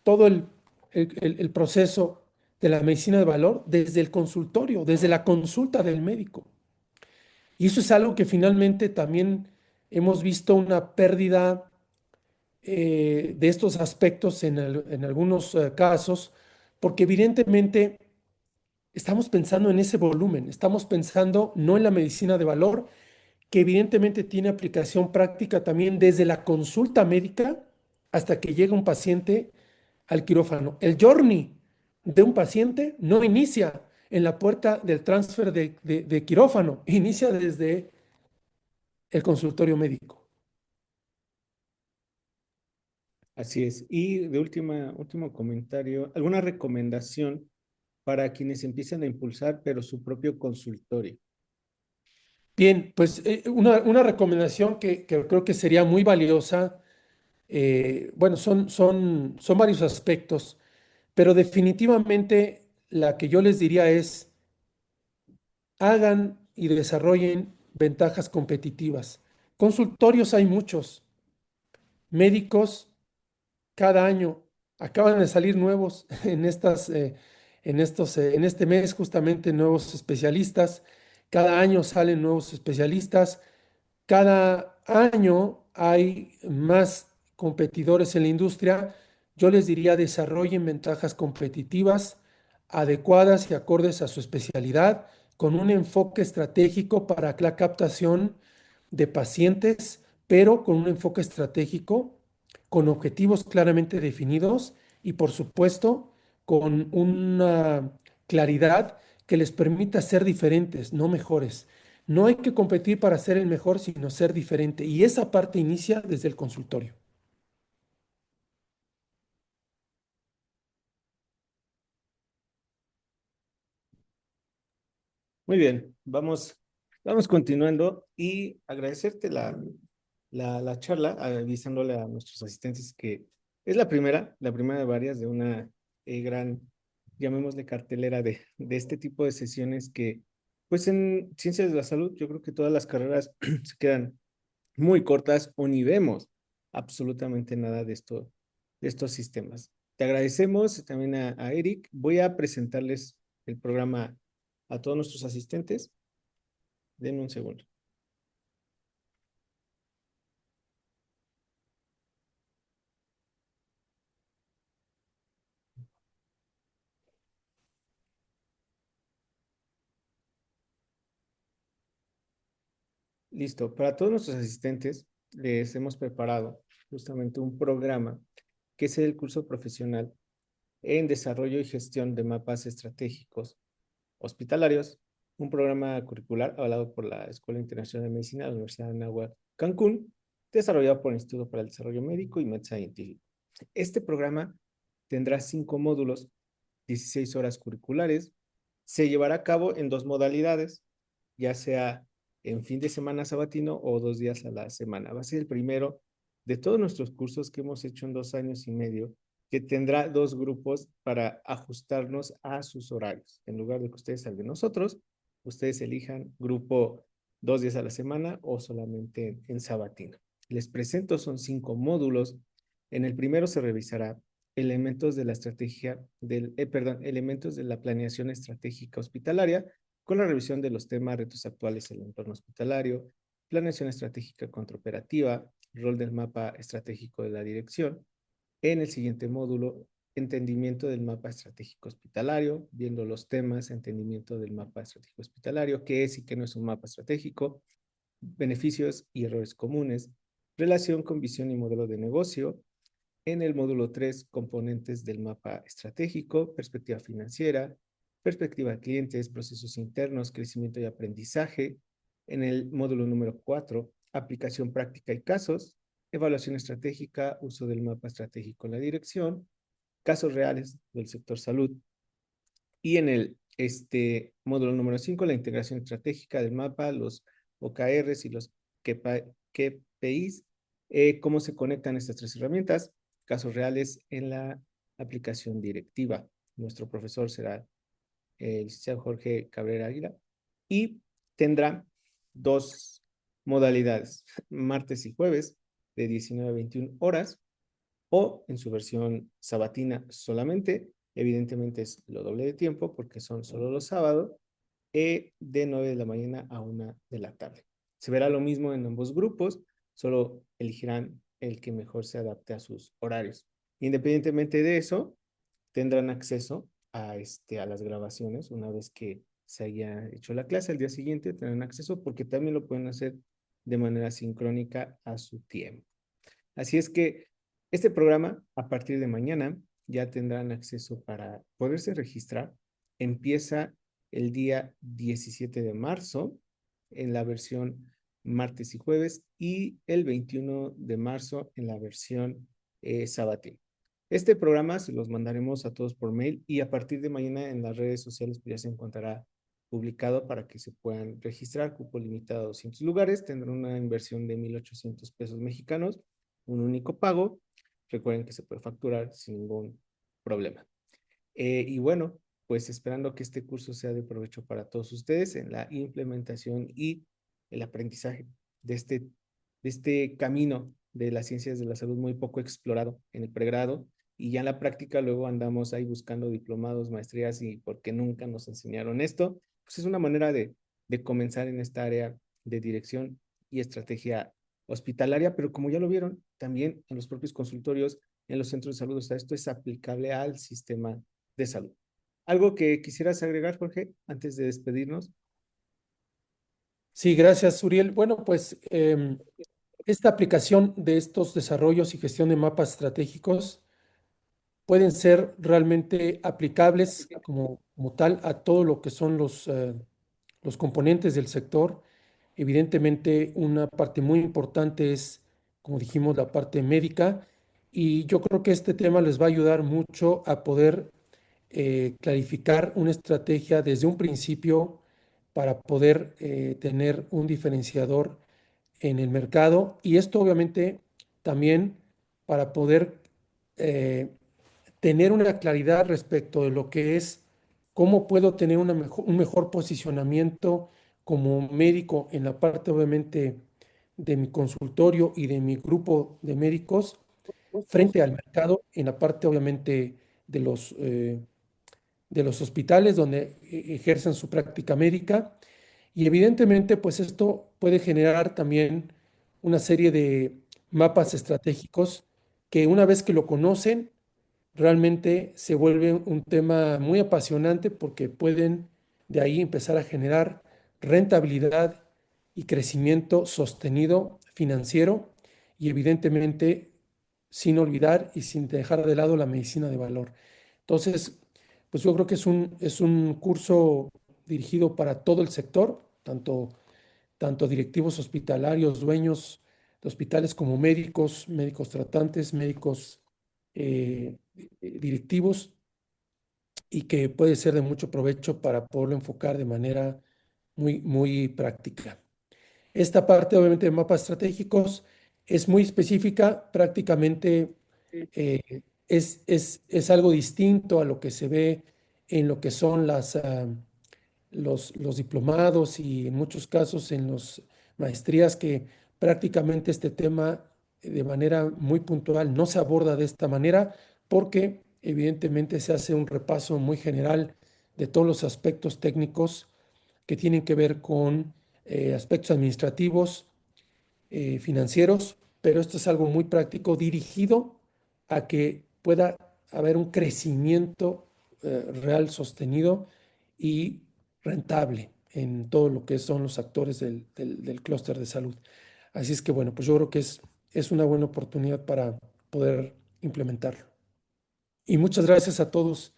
todo el proceso de la medicina de valor? Desde el consultorio, desde la consulta del médico. Y eso es algo que finalmente también hemos visto una pérdida de estos aspectos en algunos casos, porque evidentemente estamos pensando en ese volumen, estamos pensando no en la medicina de valor, que evidentemente tiene aplicación práctica también desde la consulta médica hasta que llega un paciente al quirófano. El journey de un paciente no inicia en la puerta del transfer de quirófano, inicia desde el consultorio médico. Así es. Y de último comentario, ¿alguna recomendación para quienes empiezan a impulsar, pero su propio consultorio? Bien, pues una recomendación que creo que sería muy valiosa, bueno, son varios aspectos, pero definitivamente la que yo les diría es, hagan y desarrollen ventajas competitivas. Consultorios hay muchos, médicos cada año acaban de salir nuevos en este mes justamente nuevos especialistas. Cada año salen nuevos especialistas. Cada año hay más competidores en la industria. Yo les diría desarrollen ventajas competitivas adecuadas y acordes a su especialidad, con un enfoque estratégico para la captación de pacientes, pero con un enfoque estratégico, con objetivos claramente definidos y, por supuesto, con una claridad que les permita ser diferentes, no mejores. No hay que competir para ser el mejor, sino ser diferente. Y esa parte inicia desde el consultorio. Muy bien, vamos continuando y agradecerte la charla, avisándole a nuestros asistentes que es la primera de varias de una gran, llamémosle cartelera de este tipo de sesiones que, pues en ciencias de la salud, yo creo que todas las carreras se quedan muy cortas o ni vemos absolutamente nada de estos sistemas. Te agradecemos también a Eric. Voy a presentarles el programa a todos nuestros asistentes. Denme un segundo. Listo. Para todos nuestros asistentes les hemos preparado justamente un programa que es el curso profesional en desarrollo y gestión de mapas estratégicos hospitalarios, un programa curricular avalado por la Escuela Internacional de Medicina de la Universidad de Anáhuac, Cancún, desarrollado por el Instituto para el Desarrollo Médico y MedScientific. Este programa tendrá 5 módulos, 16 horas curriculares, se llevará a cabo en 2 modalidades, ya sea en fin de semana sabatino o 2 días a la semana. Va a ser el primero de todos nuestros cursos que hemos hecho en 2 años y medio, que tendrá 2 grupos para ajustarnos a sus horarios. En lugar de que ustedes salgan nosotros, ustedes elijan grupo 2 días a la semana o solamente en sabatino. Les presento, son 5 módulos. En el primero se revisará elementos de la elementos de la planeación estratégica hospitalaria, con la revisión de los temas, retos actuales en el entorno hospitalario, planeación estratégica contraoperativa, rol del mapa estratégico de la dirección. En el siguiente módulo, entendimiento del mapa estratégico hospitalario, viendo los temas, entendimiento del mapa estratégico hospitalario, qué es y qué no es un mapa estratégico, beneficios y errores comunes, relación con visión y modelo de negocio. En el módulo 3, componentes del mapa estratégico, perspectiva financiera, perspectiva de clientes, procesos internos, crecimiento y aprendizaje. En el módulo número 4, aplicación práctica y casos, evaluación estratégica, uso del mapa estratégico en la dirección, casos reales del sector salud. Y en el módulo número 5, la integración estratégica del mapa, los OKRs y los KPIs, cómo se conectan estas 3 herramientas, casos reales en la aplicación directiva. Nuestro profesor será el licenciado Jorge Cabrera Águila y tendrá 2 modalidades, martes y jueves de 19 a 21 horas o en su versión sabatina solamente. Evidentemente es lo doble de tiempo porque son solo los sábados, de 9 de la mañana a 1 de la tarde. Se verá lo mismo en ambos grupos, solo elegirán el que mejor se adapte a sus horarios. Independientemente de eso, tendrán acceso a las grabaciones una vez que se haya hecho la clase. Al día siguiente tendrán acceso porque también lo pueden hacer de manera sincrónica a su tiempo. Así es que este programa, a partir de mañana, ya tendrán acceso para poderse registrar. Empieza el día 17 de marzo en la versión martes y jueves y el 21 de marzo en la versión sabatina. Este programa se los mandaremos a todos por mail y a partir de mañana en las redes sociales pues ya se encontrará publicado para que se puedan registrar. Cupo limitado a 200 lugares. Tendrán una inversión de 1,800 pesos mexicanos, un único pago. Recuerden que se puede facturar sin ningún problema. Y bueno, pues esperando que este curso sea de provecho para todos ustedes en la implementación y el aprendizaje de este camino de las ciencias de la salud muy poco explorado en el pregrado y ya en la práctica luego andamos ahí buscando diplomados, maestrías y porque nunca nos enseñaron esto, pues es una manera de comenzar en esta área de dirección y estrategia hospitalaria, pero como ya lo vieron, también en los propios consultorios, en los centros de salud, o sea, esto es aplicable al sistema de salud. ¿Algo que quisieras agregar, Jorge, antes de despedirnos? Sí, gracias, Uriel. Bueno, pues esta aplicación de estos desarrollos y gestión de mapas estratégicos pueden ser realmente aplicables como tal a todo lo que son los componentes del sector. Evidentemente, una parte muy importante es, como dijimos, la parte médica, y yo creo que este tema les va a ayudar mucho a poder clarificar una estrategia desde un principio para poder tener un diferenciador en el mercado, y esto obviamente también para poder eh, tener una claridad respecto de lo que es cómo puedo tener un mejor posicionamiento como médico en la parte obviamente de mi consultorio y de mi grupo de médicos frente al mercado en la parte obviamente de de los hospitales donde ejercen su práctica médica. Y evidentemente, pues esto puede generar también una serie de mapas estratégicos que una vez que lo conocen, realmente se vuelve un tema muy apasionante porque pueden de ahí empezar a generar rentabilidad y crecimiento sostenido financiero, y evidentemente sin olvidar y sin dejar de lado la medicina de valor. Entonces, pues yo creo que es un curso dirigido para todo el sector, tanto directivos hospitalarios, dueños de hospitales como médicos, médicos tratantes, médicos directivos, y que puede ser de mucho provecho para poderlo enfocar de manera muy práctica. Esta parte, obviamente, de mapas estratégicos es muy específica, prácticamente es algo distinto a lo que se ve en lo que son los diplomados y en muchos casos en las maestrías, que prácticamente este tema de manera muy puntual no se aborda de esta manera porque evidentemente se hace un repaso muy general de todos los aspectos técnicos que tienen que ver con aspectos administrativos, financieros, pero esto es algo muy práctico dirigido a que pueda haber un crecimiento real, sostenido y rentable en todo lo que son los actores del clúster de salud. Así es que bueno, pues yo creo que es una buena oportunidad para poder implementarlo. Y muchas gracias a todos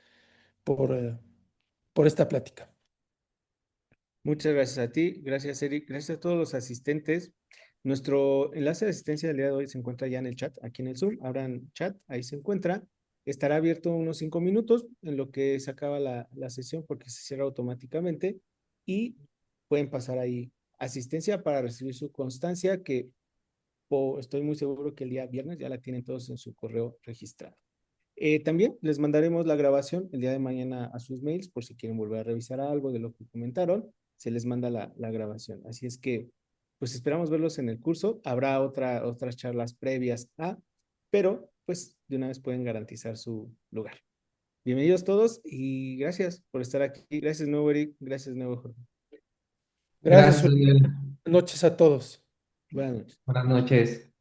por esta plática. Muchas gracias a ti, gracias Eric, gracias a todos los asistentes. Nuestro enlace de asistencia del día de hoy se encuentra ya en el chat, aquí en el Zoom. Abran chat, ahí se encuentra. Estará abierto unos 5 minutos en lo que se acaba la sesión porque se cierra automáticamente y pueden pasar ahí asistencia para recibir su constancia que estoy muy seguro que el día viernes ya la tienen todos en su correo registrado. También les mandaremos la grabación el día de mañana a sus mails por si quieren volver a revisar algo de lo que comentaron, se les manda la grabación. Así es que, pues esperamos verlos en el curso. Habrá otras charlas previas pero pues de una vez pueden garantizar su lugar. Bienvenidos todos y gracias por estar aquí. Gracias, nuevo Eric. Gracias, nuevo Jorge. Gracias, Gracias, Uriel. Uriel. Buenas noches a todos. Buenas noches. Buenas noches.